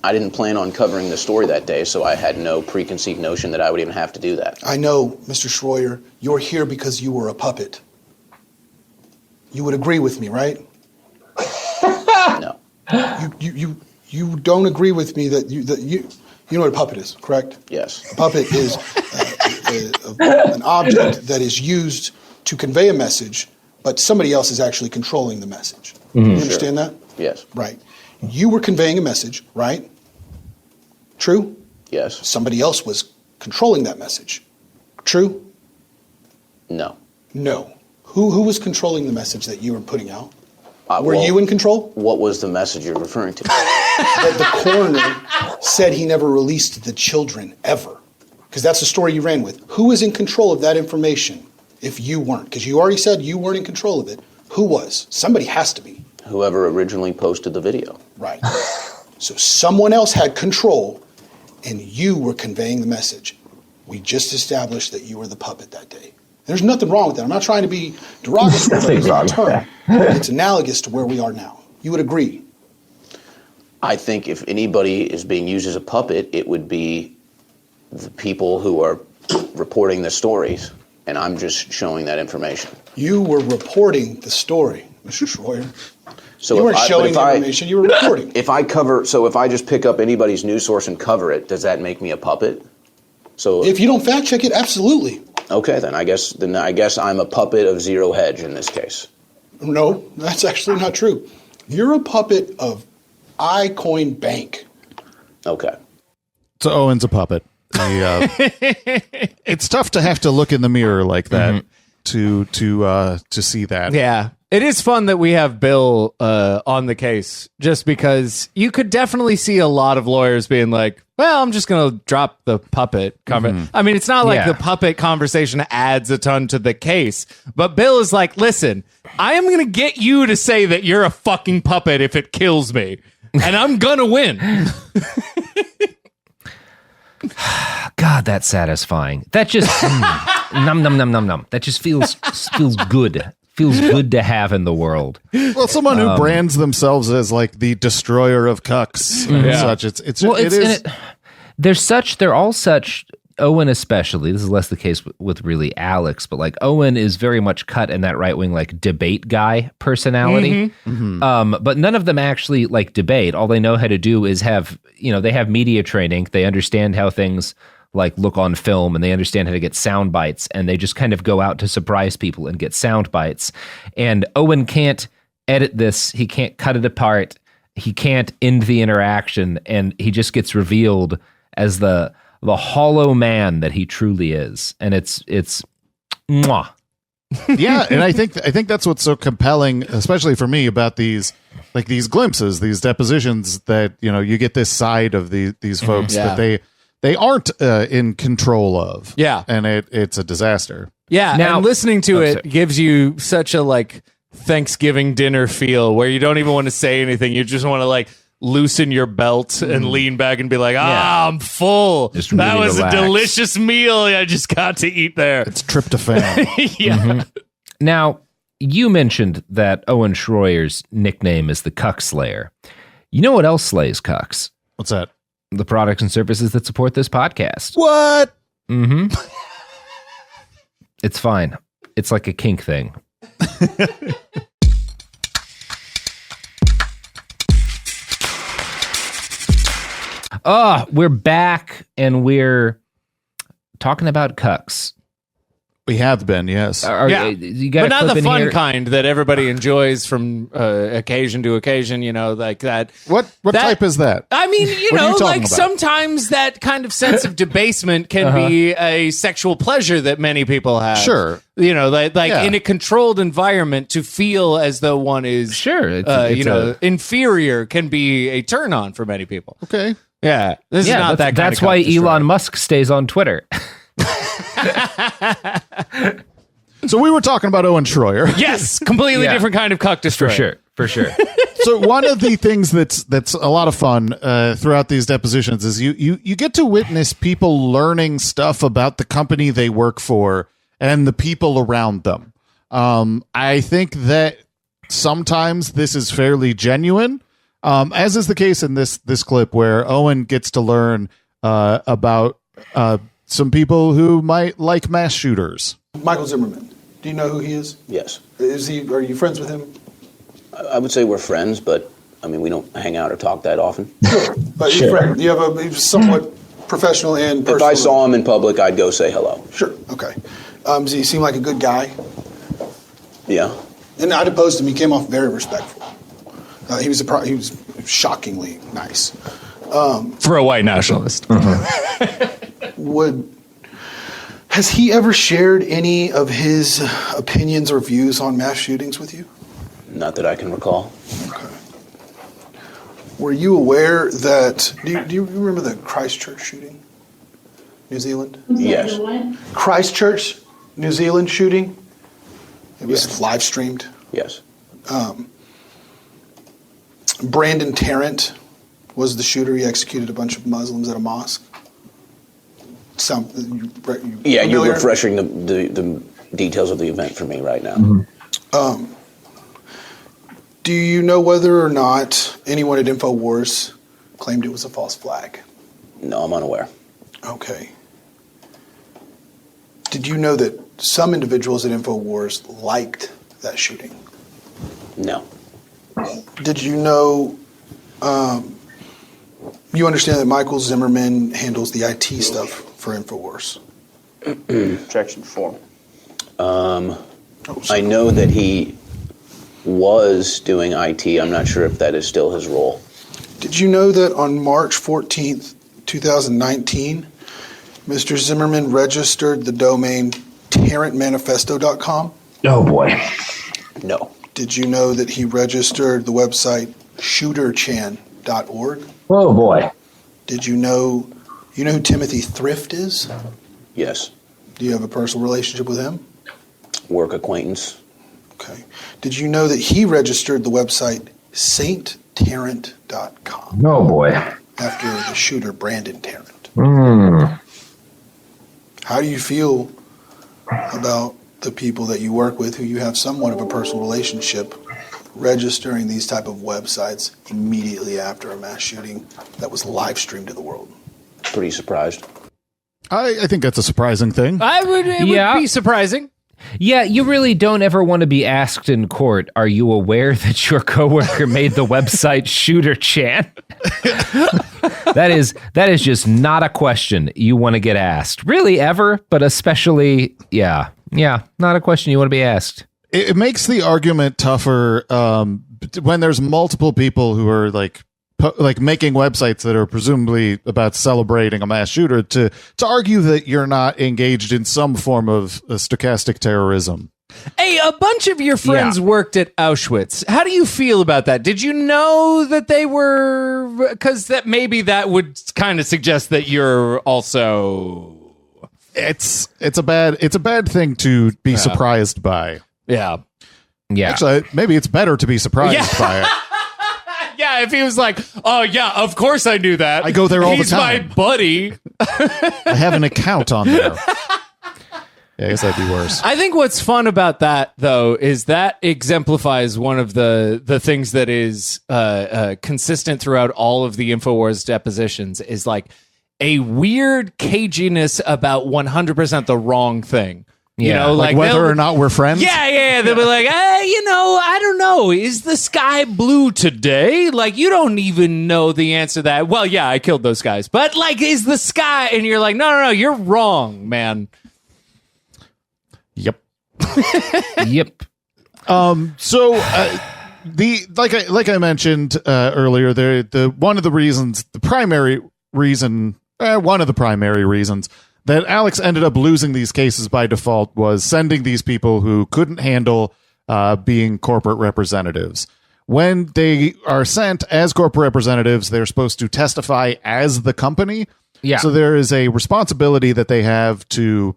I didn't plan on covering the story that day, so I had no preconceived notion that I would even have to do that. I know, Mr. Shroyer, you're here because you were a puppet. You would agree with me, right? No. You don't agree with me that you know what a puppet is, correct? Yes. A puppet is an object that is used to convey a message, but somebody else is actually controlling the message. You understand that? Yes. Right. You were conveying a message, right? True? Yes. Somebody else was controlling that message. True? No. No. Who was controlling the message that you were putting out? Were well, you in control? What was the message you're referring to? That the coroner said he never released the children ever. Because that's the story you ran with. Who is in control of that information if you weren't? Because you already said you weren't in control of it. Who was? Somebody has to be. Whoever originally posted the video. Right. So someone else had control and you were conveying the message. We just established that you were the puppet that day. There's nothing wrong with that. I'm not trying to be derogatory. It's analogous to where we are now. You would agree? I think if anybody is being used as a puppet, it would be the people who are reporting the stories, and I'm just showing that information. You were reporting the story, Mr. Shroyer. So you weren't showing the information, you were reporting. If I just pick up anybody's news source and cover it, does that make me a puppet? So if you don't fact check it, absolutely. Okay, then I guess I'm a puppet of Zero Hedge in this case. No, that's actually not true. You're a puppet of iCoin Bank. Okay. So Owen's a puppet. It's tough to have to look in the mirror like that to see that. Yeah. It is fun that we have Bill on the case, just because you could definitely see a lot of lawyers being like, well, I'm just going to drop the puppet conversation. I mean, it's not like the puppet conversation adds a ton to the case, but Bill is like, listen, I am going to get you to say that you're a fucking puppet if it kills me, and I'm going to win. God, that's satisfying. That just num num num num num. That just feels good. Feels good to have in the world. Well, someone who brands themselves as like the destroyer of cucks and such. They're all such Owen especially, this is less the case with really Alex, but like Owen is very much cut in that right wing like debate guy personality. But none of them actually like debate. All they know how to do is have, they have media training. They understand how things like look on film, and they understand how to get sound bites, and they just kind of go out to surprise people and get sound bites. And Owen can't edit this. He can't cut it apart. He can't end the interaction, and he just gets revealed as the hollow man that he truly is. And it's mwah. Yeah, and I think that's what's so compelling, especially for me, about these glimpses, these depositions, that you get this side of these folks that they aren't in control of. Yeah, and it's a disaster. Yeah, now and listening to it gives you such a like Thanksgiving dinner feel where you don't even want to say anything. You just want to like loosen your belt and lean back and be like, I'm full. That really was relax. a delicious meal I just got to eat there. It's tryptophan. Yeah. Now, you mentioned that Owen Shroyer's nickname is the Cuck Slayer. You know what else slays cucks? What's that? The products and services that support this podcast. What? It's fine. It's like a kink thing. We're back, and we're talking about cucks. We have been, yes. You got but not the fun here? kind that everybody enjoys from occasion to occasion, like that. What type is that? I mean, What are you talking like about? sometimes that kind of sense of debasement can be a sexual pleasure that many people have. Sure. In a controlled environment to feel as though one is inferior can be a turn on for many people. Okay. Yeah. This is not that kind That's of why cuck destroyer. Elon Musk stays on Twitter. So we were talking about Owen Shroyer. Yes, completely different kind of cuck destroyer. For sure. So one of the things that's a lot of fun throughout these depositions is you get to witness people learning stuff about the company they work for and the people around them. I think that sometimes this is fairly genuine, as is the case in this clip where Owen gets to learn about some people who might like mass shooters. Michael Zimmerman. Do you know who he is? Yes. Are you friends with him? I would say we're friends, but I mean, we don't hang out or talk that often. But sure. You have a somewhat professional and personal. If I saw him in public, I'd go say hello. Sure. Okay. Does he seem like a good guy? Yeah. And I deposed him. He came off very respectful. He was shockingly nice. For a white nationalist. Has he ever shared any of his opinions or views on mass shootings with you? Not that I can recall. Okay. Were you aware that? Do you remember the Christchurch shooting, New Zealand? Yes. Christchurch, New Zealand shooting. It was live streamed. Yes. Brandon Tarrant was the shooter. He executed a bunch of Muslims at a mosque. You're refreshing the details of the event for me right now. Do you know whether or not anyone at InfoWars claimed it was a false flag? No, I'm unaware. Okay. Did you know that some individuals at InfoWars liked that shooting? No. Did you know, you understand that Michael Zimmerman handles the IT stuff for InfoWars? Objection form. I know that he was doing IT. I'm not sure if that is still his role. Did you know that on March 14th, 2019, Mr. Zimmerman registered the domain tarrantmanifesto.com? Oh boy. No. Did you know that he registered the website shooterchan.org? Oh boy. Did you know who Timothy Thrift is? Yes. Do you have a personal relationship with him? Work acquaintance. Okay. Did you know that he registered the website sainttarrant.com? Oh boy. After the shooter Brandon Tarrant. Mm. How do you feel about the people that you work with who you have somewhat of a personal relationship registering these type of websites immediately after a mass shooting that was live streamed to the world? Pretty surprised. I think that's a surprising thing. It would be surprising. Yeah, you really don't ever want to be asked in court, are you aware that your coworker made the website Shooter Chan? That is just not a question you want to get asked. Really, ever, but especially, yeah, not a question you want to be asked. It makes the argument tougher when there's multiple people who are like making websites that are presumably about celebrating a mass shooter to argue that you're not engaged in some form of stochastic terrorism. Hey, a bunch of your friends worked at Auschwitz. How do you feel about that? Did you know that they were, because that maybe that would kind of suggest that you're also. It's a bad thing to be surprised by. Yeah. Actually, maybe it's better to be surprised by it. Yeah, if he was like, oh, yeah, of course I knew that. I go there all the time. He's my buddy. I have an account on there. Yeah, I guess that'd be worse. I think what's fun about that, though, is that exemplifies one of the things that is consistent throughout all of the InfoWars depositions is like a weird caginess about 100% the wrong thing. You know, like whether or not we're friends. Yeah. They'll be like, I don't know. Is the sky blue today? Like, you don't even know the answer to that. Well, yeah, I killed those guys. But, like, is the sky? And you're like, no, you're wrong, man. Yep. Yep. So, like I mentioned earlier, one of the primary reasons that Alex ended up losing these cases by default was sending these people who couldn't handle being corporate representatives. When they are sent as corporate representatives, they're supposed to testify as the company. Yeah. So there is a responsibility that they have to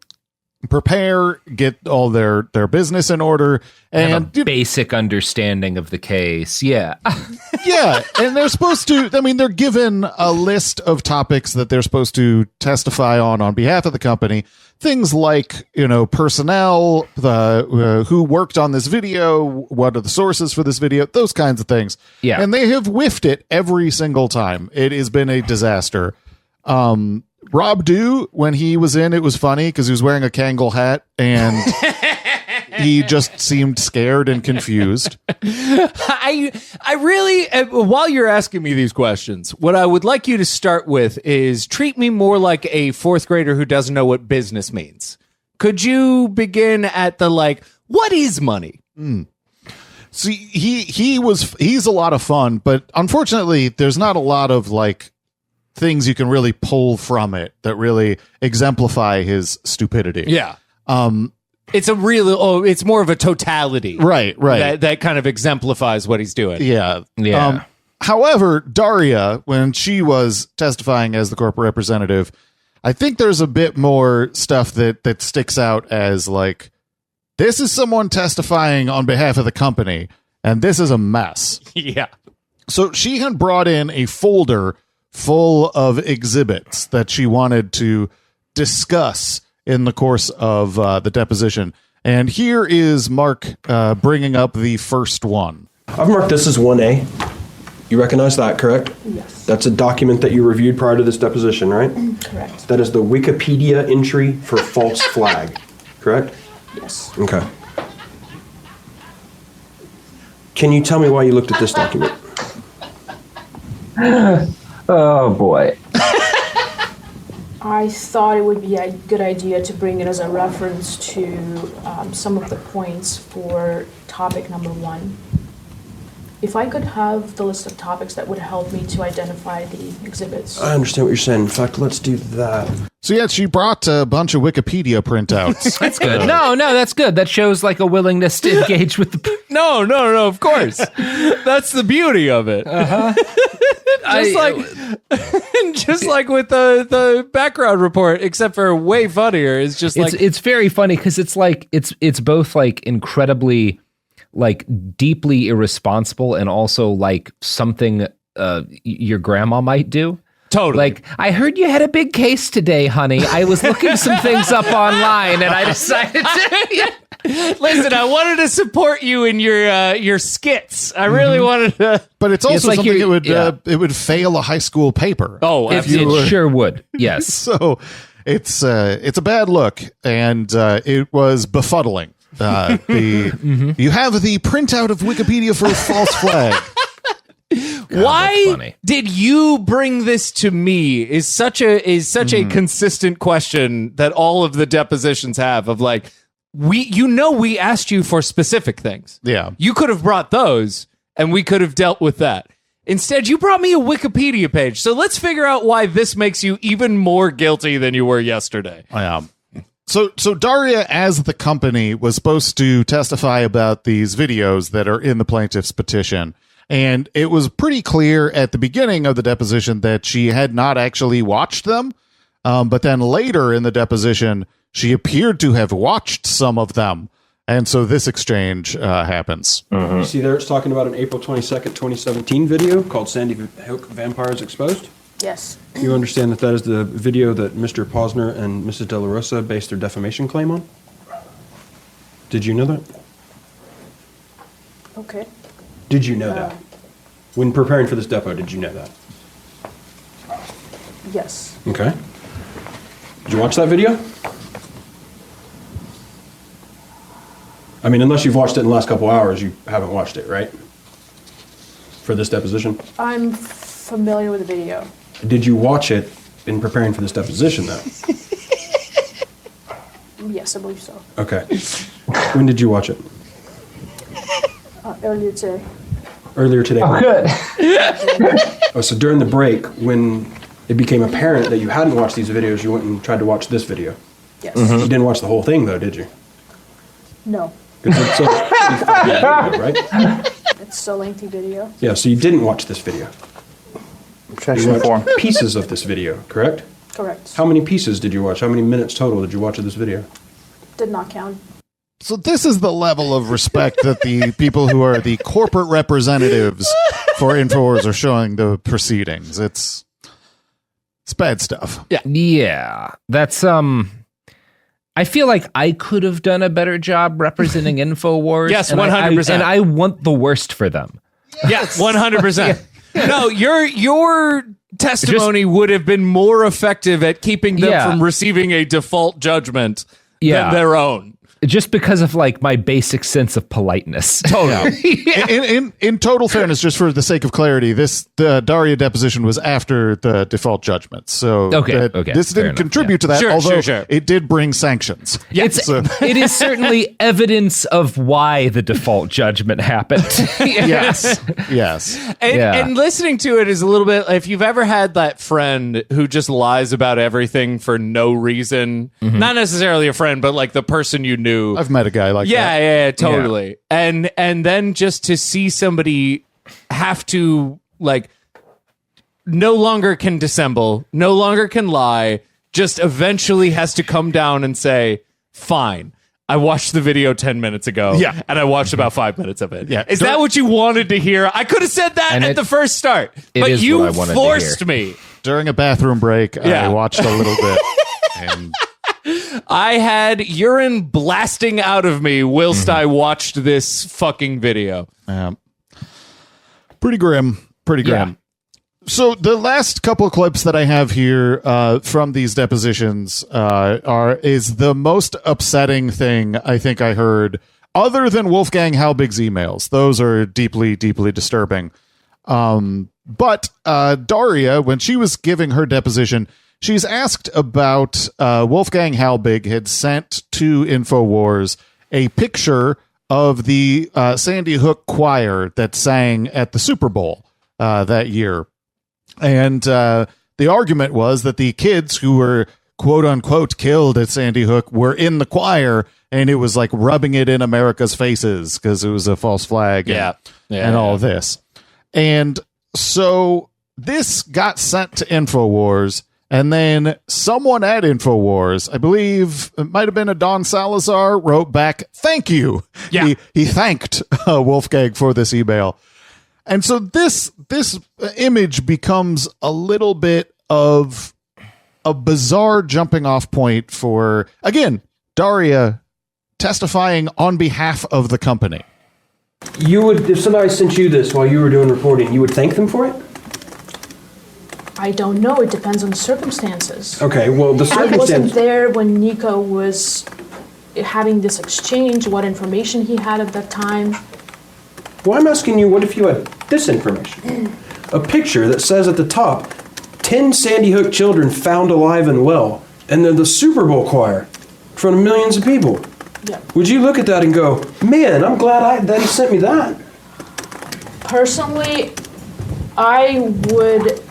prepare, get all their business in order, and have a basic understanding of the case. Yeah. Yeah, and they're supposed to, they're given a list of topics that they're supposed to testify on behalf of the company. Things like, personnel, who worked on this video, what are the sources for this video, those kinds of things. Yeah. And they have whiffed it every single time. It has been a disaster. Rob Dew, when he was in, it was funny because he was wearing a Kangol hat and he just seemed scared and confused. I really, while you're asking me these questions, what I would like you to start with is treat me more like a fourth grader who doesn't know what business means. Could you begin at the what is money? See, he's a lot of fun, but unfortunately, there's not a lot of things you can really pull from it that really exemplify his stupidity. Yeah. It's it's more of a totality. Right. That kind of exemplifies what he's doing. Yeah. Yeah. However, Daria, when she was testifying as the corporate representative, I think there's a bit more stuff that sticks out as this is someone testifying on behalf of the company, and this is a mess. Yeah. So she had brought in a folder full of exhibits that she wanted to discuss in the course of the deposition. And here is Mark bringing up the first one. I've marked this as 1A. You recognize that, correct? Yes. That's a document that you reviewed prior to this deposition, right? Correct. That is the Wikipedia entry for false flag, correct? Yes. Okay. Can you tell me why you looked at this document? Oh boy. I thought it would be a good idea to bring it as a reference to some of the points for topic number 1. If I could have the list of topics that would help me to identify the exhibits. I understand what you're saying. In fact, let's do that. So yeah, she brought a bunch of Wikipedia printouts. That's good. No, that's good. That shows a willingness to engage with the. No, of course. That's the beauty of it. Uh-huh. Just like with the background report, except for way funnier. It's just it's very funny because it's both incredibly deeply irresponsible and also something your grandma might do. Totally. I heard you had a big case today, honey. I was looking some things up online and I decided to. Listen, I wanted to support you in your skits. I really wanted to. But it's also something it would fail a high school paper. Oh, it sure would. Yes. So it's a bad look, and it was befuddling. You have the printout of Wikipedia for a false flag. God, why did you bring this to me is such a consistent question that all of the depositions have of like, we asked you for specific things. Yeah. You could have brought those and we could have dealt with that. Instead, you brought me a Wikipedia page. So let's figure out why this makes you even more guilty than you were yesterday. So Daria, as the company, was supposed to testify about these videos that are in the plaintiff's petition. And it was pretty clear at the beginning of the deposition that she had not actually watched them. But then later in the deposition, she appeared to have watched some of them. And so this exchange happens. You see there, it's talking about an April 22nd, 2017 video called Sandy Hook Vampires Exposed. Yes. You understand that is the video that Mr. Posner and Mrs. De La Rosa based their defamation claim on? Did you know that? Okay. Did you know that? When preparing for this depo, did you know that? Yes. Okay. Did you watch that video? I mean, unless you've watched it in the last couple hours, you haven't watched it, right? For this deposition? I'm familiar with the video. Did you watch it in preparing for this deposition, though? Yes, I believe so. Okay. When did you watch it? Earlier today. Earlier today. Oh, good. Oh, so during the break, when it became apparent that you hadn't watched these videos, you went and tried to watch this video. Yes. You didn't watch the whole thing, though, did you? No. 'Cause it's a pretty funny video, right? It's a lengthy video. Yeah, so you didn't watch this video. Objection You form. watched pieces of this video, correct? Correct. How many pieces did you watch? How many minutes total did you watch of this video? Did not count. So this is the level of respect that the people who are the corporate representatives for InfoWars are showing the proceedings. It's bad stuff. Yeah. That's I feel like I could have done a better job representing InfoWars. Yes, and 100%. And I want the worst for them. Yes, 100%. No, your testimony would have been more effective at keeping them from receiving a default judgment than their own. Just because of like my basic sense of politeness. Totally. In total fairness, just for the sake of clarity, the Daria deposition was after the default judgment. So this didn't contribute to that, although it did bring sanctions. Yes. It is certainly evidence of why the default judgment happened. Yes. And listening to it is a little bit, if you've ever had that friend who just lies about everything for no reason, not necessarily a friend, but like the person you knew. I've met a guy like that. Yeah, totally. Yeah. And then just to see somebody have to like no longer can dissemble, no longer can lie, just eventually has to come down and say, fine. I watched the video 10 minutes ago, and I watched about 5 minutes of it. Yeah. Is that what you wanted to hear? I could have said that at the first start, but you forced me. During a bathroom break, I watched a little bit. And I had urine blasting out of me whilst I watched this fucking video. Pretty grim. Yeah. So the last couple of clips that I have here from these depositions is the most upsetting thing I think I heard, other than Wolfgang Halbig's emails. Those are deeply, deeply disturbing. But Daria, when she was giving her deposition, she's asked about Wolfgang Halbig had sent to InfoWars a picture of the Sandy Hook choir that sang at the Super Bowl that year. And the argument was that the kids who were quote unquote killed at Sandy Hook were in the choir, and it was like rubbing it in America's faces because it was a false flag and all this. And so this got sent to InfoWars, and then someone at InfoWars, I believe it might have been a Don Salazar, wrote back, "Thank you." Yeah. He thanked Wolfgang for this email. And so this image becomes a little bit of a bizarre jumping off point for, again, Daria testifying on behalf of the company. You would, if somebody sent you this while you were doing reporting, you would thank them for it? I don't know. It depends on the circumstances. Okay, well, the I wasn't circumstance. there when Nico was having this exchange, what information he had at that time. Well, I'm asking you, what if you had this information? A picture that says at the top, 10 Sandy Hook children found alive and well, and they're the Super Bowl choir in front of millions of people. Yeah. Would you look at that and go, man, I'm glad that he sent me that? Personally, I would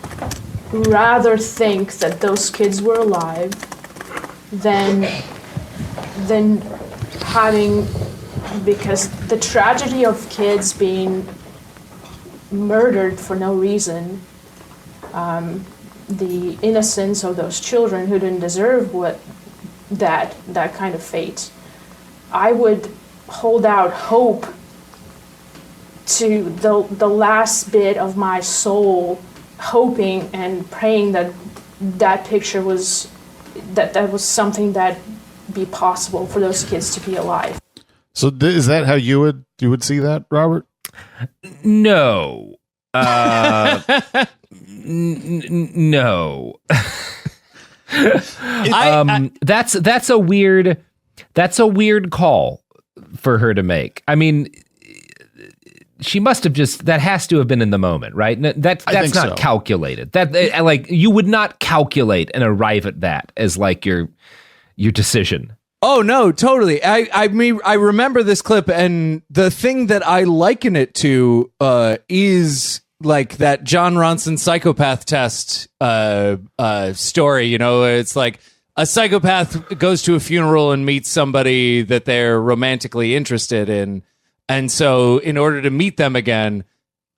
rather think that those kids were alive than having, because the tragedy of kids being murdered for no reason, the innocence of those children who didn't deserve that kind of fate. I would hold out hope to the last bit of my soul, hoping and praying that picture was that was something that be possible for those kids to be alive. So is that how you would see that, Robert? No. No. That's a weird call for her to make. I mean, she must have that has to have been in the moment, right? That's not so. calculated. That like you would not calculate and arrive at that as like your decision. Oh no, totally. I mean, I remember this clip, and the thing that I liken it to is like that John Ronson psychopath test story. You know, it's like a psychopath goes to a funeral and meets somebody that they're romantically interested in, and so in order to meet them again,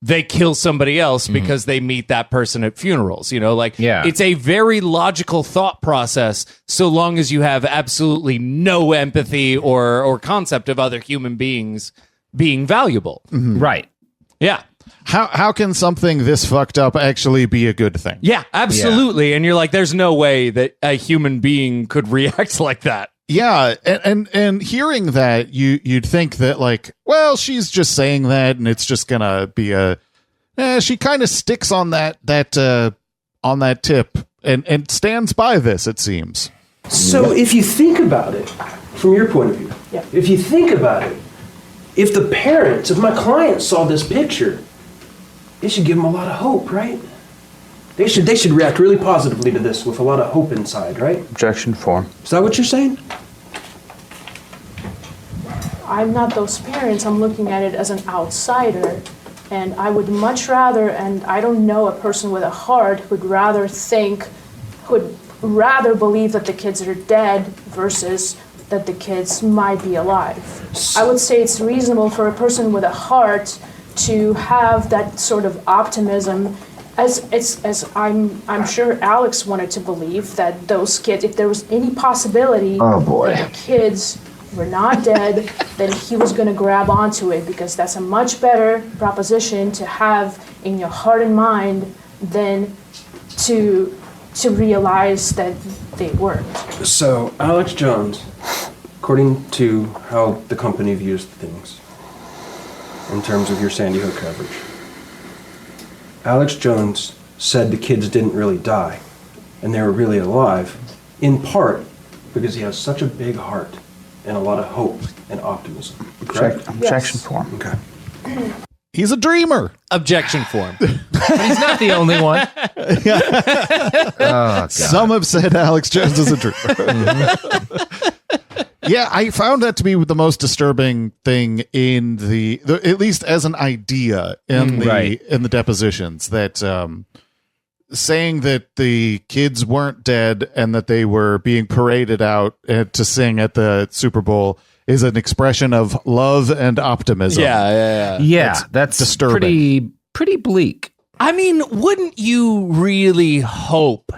they kill somebody else because they meet that person at funerals. You know, like it's a very logical thought process so long as you have absolutely no empathy or concept of other human beings being valuable. Right. Yeah. How can something this fucked up actually be a good thing? Yeah, absolutely. Yeah. And you're like, there's no way that a human being could react like that. Yeah, and hearing that, you'd think that like, well, she's just saying that, and it's just gonna be she kind of sticks on that tip and stands by this. It seems. So if you think about it from your point of view, if you think about it, if the parents of my client saw this picture, it should give them a lot of hope, right? They should react really positively to this with a lot of hope inside, right? Objection form. Is that what you're saying? I'm not those parents. I'm looking at it as an outsider. And I would much rather, and I don't know a person with a heart who'd rather believe that the kids are dead versus that the kids might be alive. I would say it's reasonable for a person with a heart to have that sort of optimism, as I'm sure Alex wanted to believe that those kids, if there was any possibility that the kids were not dead, then he was going to grab onto it, because that's a much better proposition to have in your heart and mind than to realize that they weren't. So Alex Jones, according to how the company views things in terms of your Sandy Hook coverage, Alex Jones said the kids didn't really die and they were really alive, in part because he has such a big heart and a lot of hope and optimism. Correct? Objection form. Okay. He's a dreamer. Objection form. But he's not the only one. Oh, God. Some have said Alex Jones is a dreamer. Yeah, I found that to be the most disturbing thing in the at least as an idea in the depositions, that saying that the kids weren't dead and that they were being paraded out to sing at the Super Bowl is an expression of love and optimism. Yeah. That's disturbing. pretty bleak. I mean, wouldn't you really hope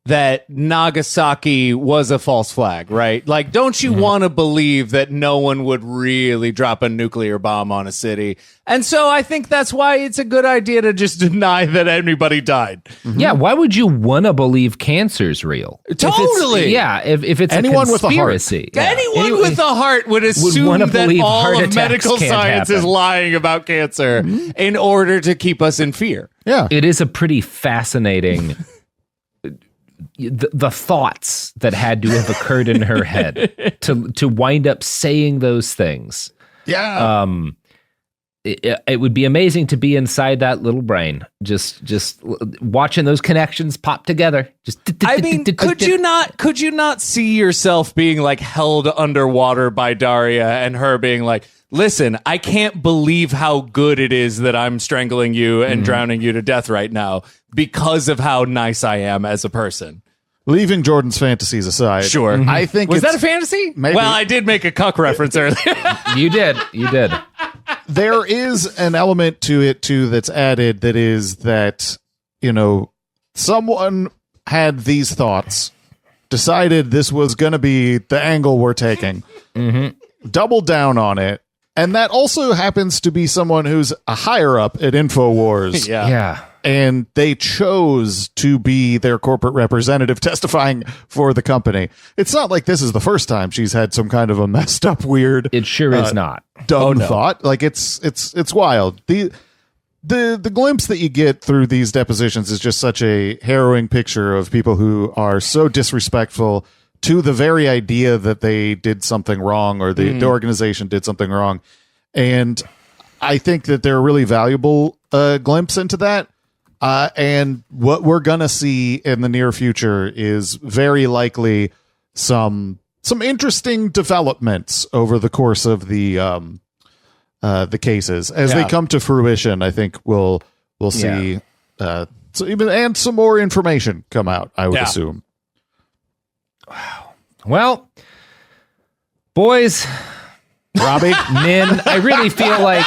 that Nagasaki was a false flag, right? Like, don't you want to believe that no one would really drop a nuclear bomb on a city? And so I think that's why it's a good idea to just deny that anybody died. Yeah, why would you want to believe cancer's real? Totally. If it's Anyone a with a heart. conspiracy. Anyone with a heart would assume wanna that believe all heart of attacks medical can't science is happen. lying about cancer in order to keep us in fear. Yeah. It is a pretty fascinating... The thoughts that had to have occurred in her head to wind up saying those things. Yeah. It would be amazing to be inside that little brain, just watching those connections pop together. I mean, could you not see yourself being like held underwater by Daria and her being like, listen, I can't believe how good it is that I'm strangling you and drowning you to death right now because of how nice I am as a person. Leaving Jordan's fantasies aside. Sure. I think Was it's- that a fantasy? Maybe. Well, I did make a cuck reference earlier. You did. There is an element to it too that's added that is that, someone had these thoughts, decided this was going to be the angle we're taking, doubled down on it, and that also happens to be someone who's a higher up at InfoWars. Yeah. And they chose to be their corporate representative testifying for the company. It's not like this is the first time she's had some kind of a messed up, weird. It sure is not. Dumb thought. Like it's wild. The glimpse that you get through these depositions is just such a harrowing picture of people who are so disrespectful to the very idea that they did something wrong or the organization did something wrong. And I think that they're a really valuable glimpse into that. And what we're going to see in the near future is very likely some interesting developments over the course of the cases as they come to fruition. I think we'll see and some more information come out, I would assume. Wow. Well, boys, Robbie, men, I really feel like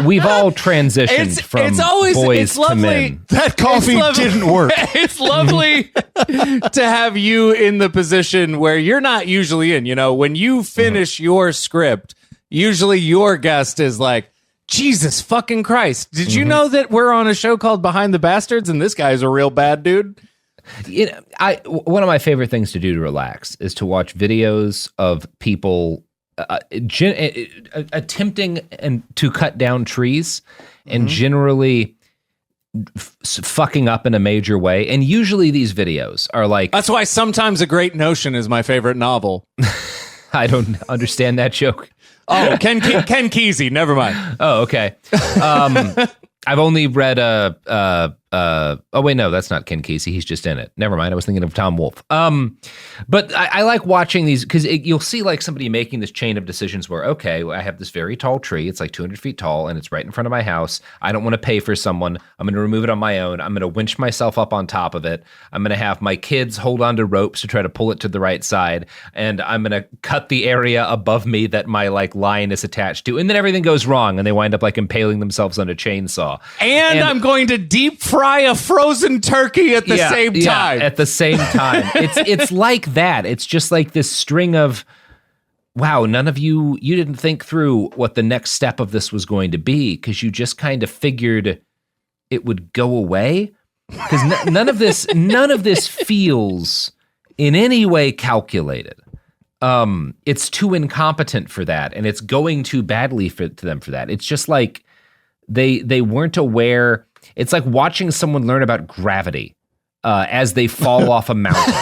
we've all transitioned from boys to men. that coffee didn't work. It's lovely to have you in the position where you're not usually in. When you finish your script, usually your guest is like, Jesus fucking Christ. Did you know that we're on a show called Behind the Bastards and this guy's a real bad dude? One of my favorite things to do to relax is to watch videos of people attempting to cut down trees and generally fucking up in a major way. And usually these videos are like... That's why Sometimes a Great Notion is my favorite novel. I don't understand that joke. Oh, Ken Kesey. Never mind. Oh, okay. I've only read oh wait, no, that's not Ken Kesey. He's just in it. Never mind. I was thinking of Tom Wolfe. But I like watching these because you'll see like somebody making this chain of decisions where, okay, I have this very tall tree. It's like 200 feet tall and it's right in front of my house. I don't want to pay for someone. I'm going to remove it on my own. I'm going to winch myself up on top of it. I'm going to have my kids hold onto ropes to try to pull it to the right side. And I'm going to cut the area above me that my like line is attached to. And then everything goes wrong and they wind up like impaling themselves on a chainsaw. And I'm going to deep fry a frozen turkey at the same time. At the same time. It's like that. It's just like this string of, wow, none of you didn't think through what the next step of this was going to be because you just kind of figured it would go away. Because none of this feels in any way calculated. It's too incompetent for that, and it's going too badly to them for that. It's just like they weren't aware. It's like watching someone learn about gravity as they fall off a mountain.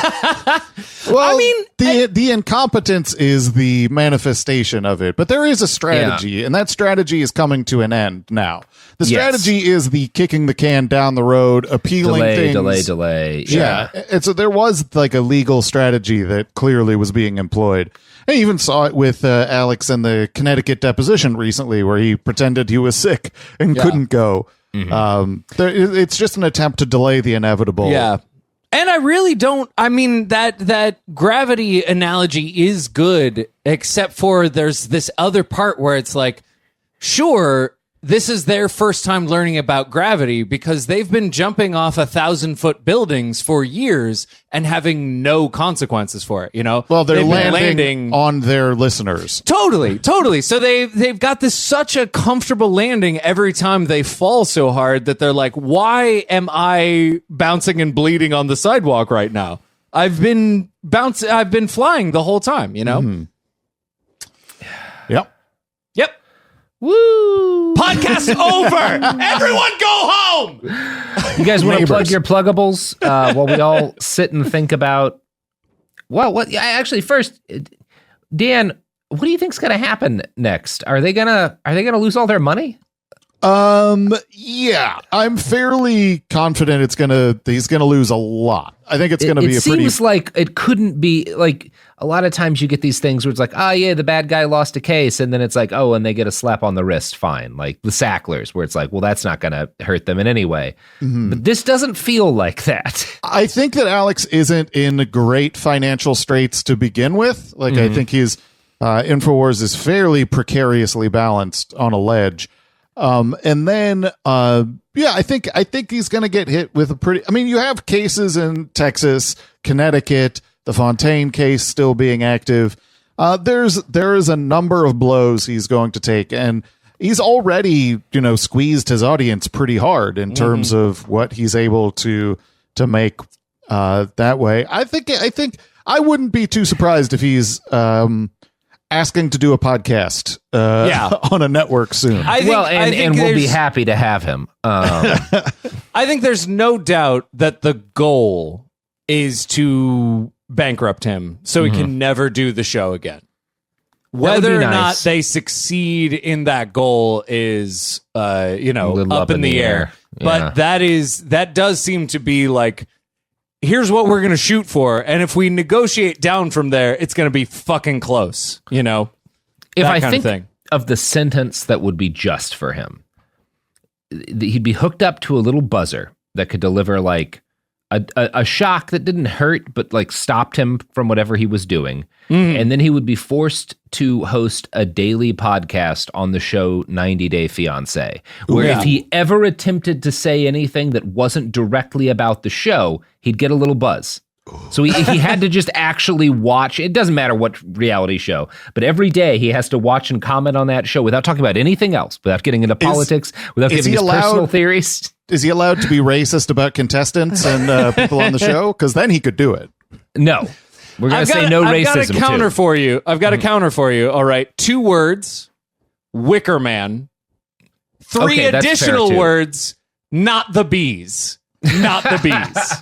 Well, I mean, the incompetence is the manifestation of it, but there is a strategy, and that strategy is coming to an end now. The strategy is the kicking the can down the road, appealing things. Delay. Yeah. And so there was like a legal strategy that clearly was being employed. I even saw it with Alex and the Connecticut deposition recently, where he pretended he was sick and couldn't go. It's just an attempt to delay the inevitable. Yeah. And I really don't, I mean, that gravity analogy is good, except for there's this other part where it's like, sure, this is their first time learning about gravity because they've been jumping off 1,000-foot buildings for years and having no consequences for it. You know, Well, they're They've been landing on their listeners. Totally. So they've got this such a comfortable landing every time they fall so hard that they're like, why am I bouncing and bleeding on the sidewalk right now? I've been flying the whole time, you know? Mm-hmm. Yep. Woo! Podcast over. Everyone go home. You guys want to plug Neighbors. your pluggables while we all sit and think about? Well, what? Actually, first, Dan, what do you think's going to happen next? Are they gonna lose all their money? Yeah, I'm fairly confident he's gonna lose a lot. I think it's gonna be a pretty. It seems like it couldn't be like a lot of times you get these things where it's like, oh yeah, the bad guy lost a case, and then it's like, oh, and they get a slap on the wrist, fine. Like the Sacklers, where it's like, well, that's not gonna hurt them in any way. Mm-hmm. But this doesn't feel like that. I think that Alex isn't in great financial straits to begin with. Like, I think his Infowars is fairly precariously balanced on a ledge. And then, I think he's going to get hit with a pretty, I mean, you have cases in Texas, Connecticut, the Fontaine case still being active. There is a number of blows he's going to take, and he's already, squeezed his audience pretty hard in terms of what he's able to make, that way. I think I wouldn't be too surprised if he's, asking to do a podcast on a network soon. I think we'll be happy to have him. I think there's no doubt that the goal is to bankrupt him so he can never do the show again. Whether or not they succeed in that goal is, up in the air. Yeah. But that does seem to be like, here's what we're going to shoot for. And if we negotiate down from there, it's going to be fucking close, If I think of the sentence that would be just for him, he'd be hooked up to a little buzzer that could deliver like a shock that didn't hurt, but like stopped him from whatever he was doing. And then he would be forced to host a daily podcast on the show 90 Day Fiancé, where if he ever attempted to say anything that wasn't directly about the show, he'd get a little buzz. So he had to just actually watch. It doesn't matter what reality show, but every day he has to watch and comment on that show without talking about anything else, without getting into politics, without giving his personal theories. Is he allowed to be racist about contestants and people on the show? Because then he could do it. No. We're going to say no racism. I've got a counter for you. I've got a counter for you. All right. 2 words, Wicker Man. 3 additional words, not the bees. Not the bees.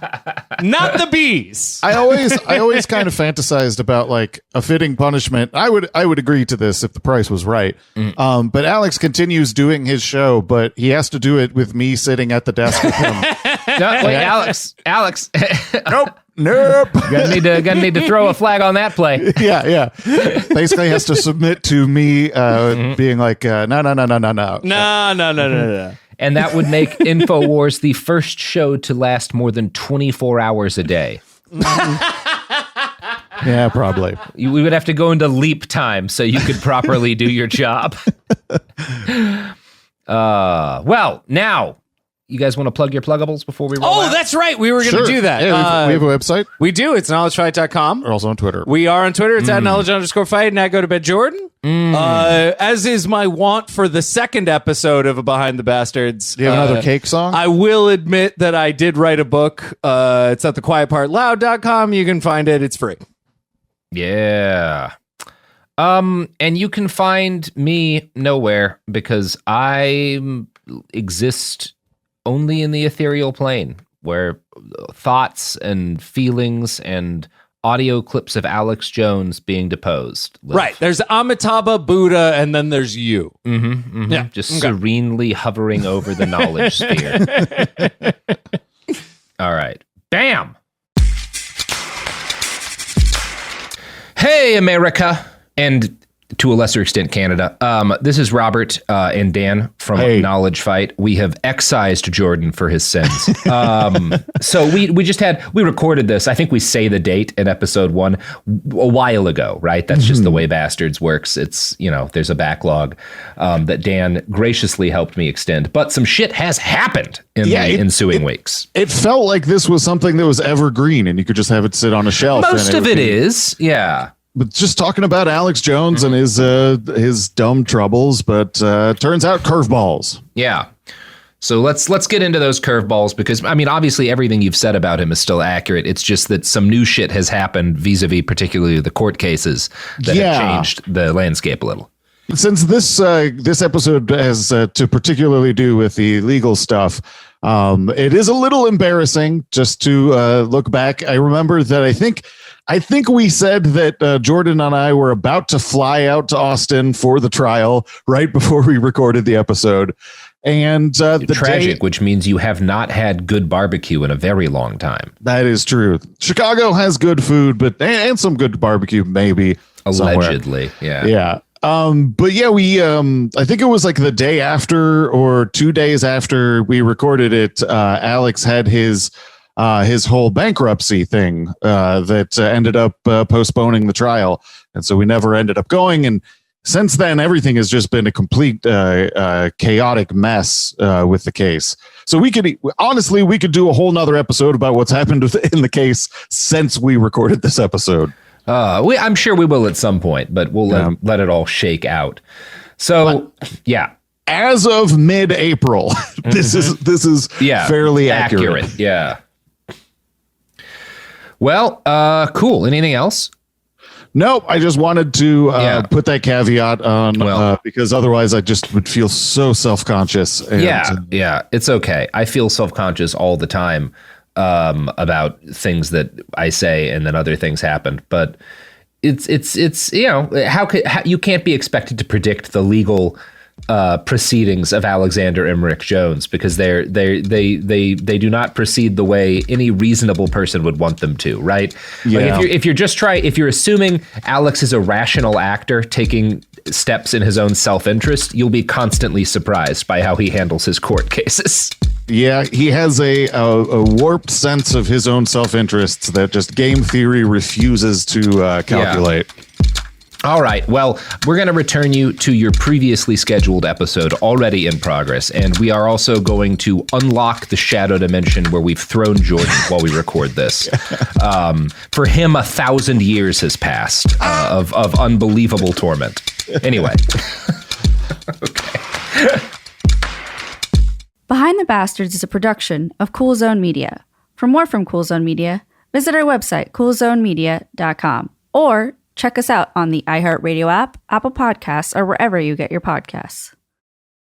Not the bees. I always kind of fantasized about like a fitting punishment. I would agree to this if the price was right. But Alex continues doing his show, but he has to do it with me sitting at the desk with him. Wait, Alex. Nope. Gonna need to throw a flag on that play. Yeah. Basically has to submit to me being like, no. No. And that would make InfoWars the first show to last more than 24 hours a day. Yeah, probably. We would have to go into leap time so you could properly do your job. Well, now, you guys want to plug your pluggables before we roll out? That's right. We were going to do that. Yeah, we have a website. We do. It's knowledgefight.com. We're also on Twitter. We are on Twitter. It's at knowledge_fight and at go to bed Jordan. As is my want for the second episode of Behind the Bastards. Do you have another cake song? I will admit that I did write a book. It's at thequietpartloud.com. You can find it. It's free. Yeah. And you can find me nowhere because I exist only in the ethereal plane where thoughts and feelings and audio clips of Alex Jones being deposed live. Right. There's Amitabha, Buddha, and then there's you. Yeah. Just serenely hovering over the knowledge sphere. All right. Bam. Hey, America. And to a lesser extent, Canada. This is Robert and Dan from Knowledge Fight. We have excised Jordan for his sins. So we recorded this. I think we say the date in episode 1 a while ago, right? That's just the way Bastards works. It's, there's a backlog that Dan graciously helped me extend. But some shit has happened in the ensuing weeks. It felt like this was something that was evergreen and you could just have it sit on a shelf. Most of it is, yeah. But just talking about Alex Jones and his dumb troubles, but turns out curveballs. Yeah. So let's get into those curveballs because, obviously everything you've said about him is still accurate. It's just that some new shit has happened vis-a-vis particularly the court cases that have changed the landscape a little. Since this episode has to particularly do with the legal stuff, it is a little embarrassing just to look back. I remember that I think we said that Jordan and I were about to fly out to Austin for the trial right before we recorded the episode. And tragic, which means you have not had good barbecue in a very long time. That is true. Chicago has good food, and some good barbecue, maybe. Allegedly, somewhere. Yeah. But yeah, we I think it was like the day after or 2 days after we recorded it, Alex had his whole bankruptcy thing that ended up postponing the trial. And so we never ended up going. And since then, everything has just been a complete chaotic mess with the case. So we could do a whole nother episode about what's happened in the case since we recorded this episode. I'm sure we will at some point, but we'll let it all shake out. So, as of mid-April, this is fairly accurate. Yeah. Well, cool. Anything else? Nope. I just wanted to put that caveat on because otherwise I just would feel so self-conscious. It's okay. I feel self-conscious all the time about things that I say and then other things happen. But it's you can't be expected to predict the legal proceedings of Alexander Emmerich Jones because they do not proceed the way any reasonable person would want them to, right? Yeah. Like if you're assuming Alex is a rational actor taking steps in his own self-interest, you'll be constantly surprised by how he handles his court cases. Yeah, he has a warped sense of his own self-interests that just game theory refuses to calculate. Yeah. All right. Well, we're going to return you to your previously scheduled episode already in progress. And we are also going to unlock the shadow dimension where we've thrown Jordan while we record this. For him, 1,000 years has passed of unbelievable torment. Anyway. Okay. Behind the Bastards is a production of Cool Zone Media. For more from Cool Zone Media, visit our website, coolzonemedia.com, or check us out on the iHeartRadio app, Apple Podcasts, or wherever you get your podcasts.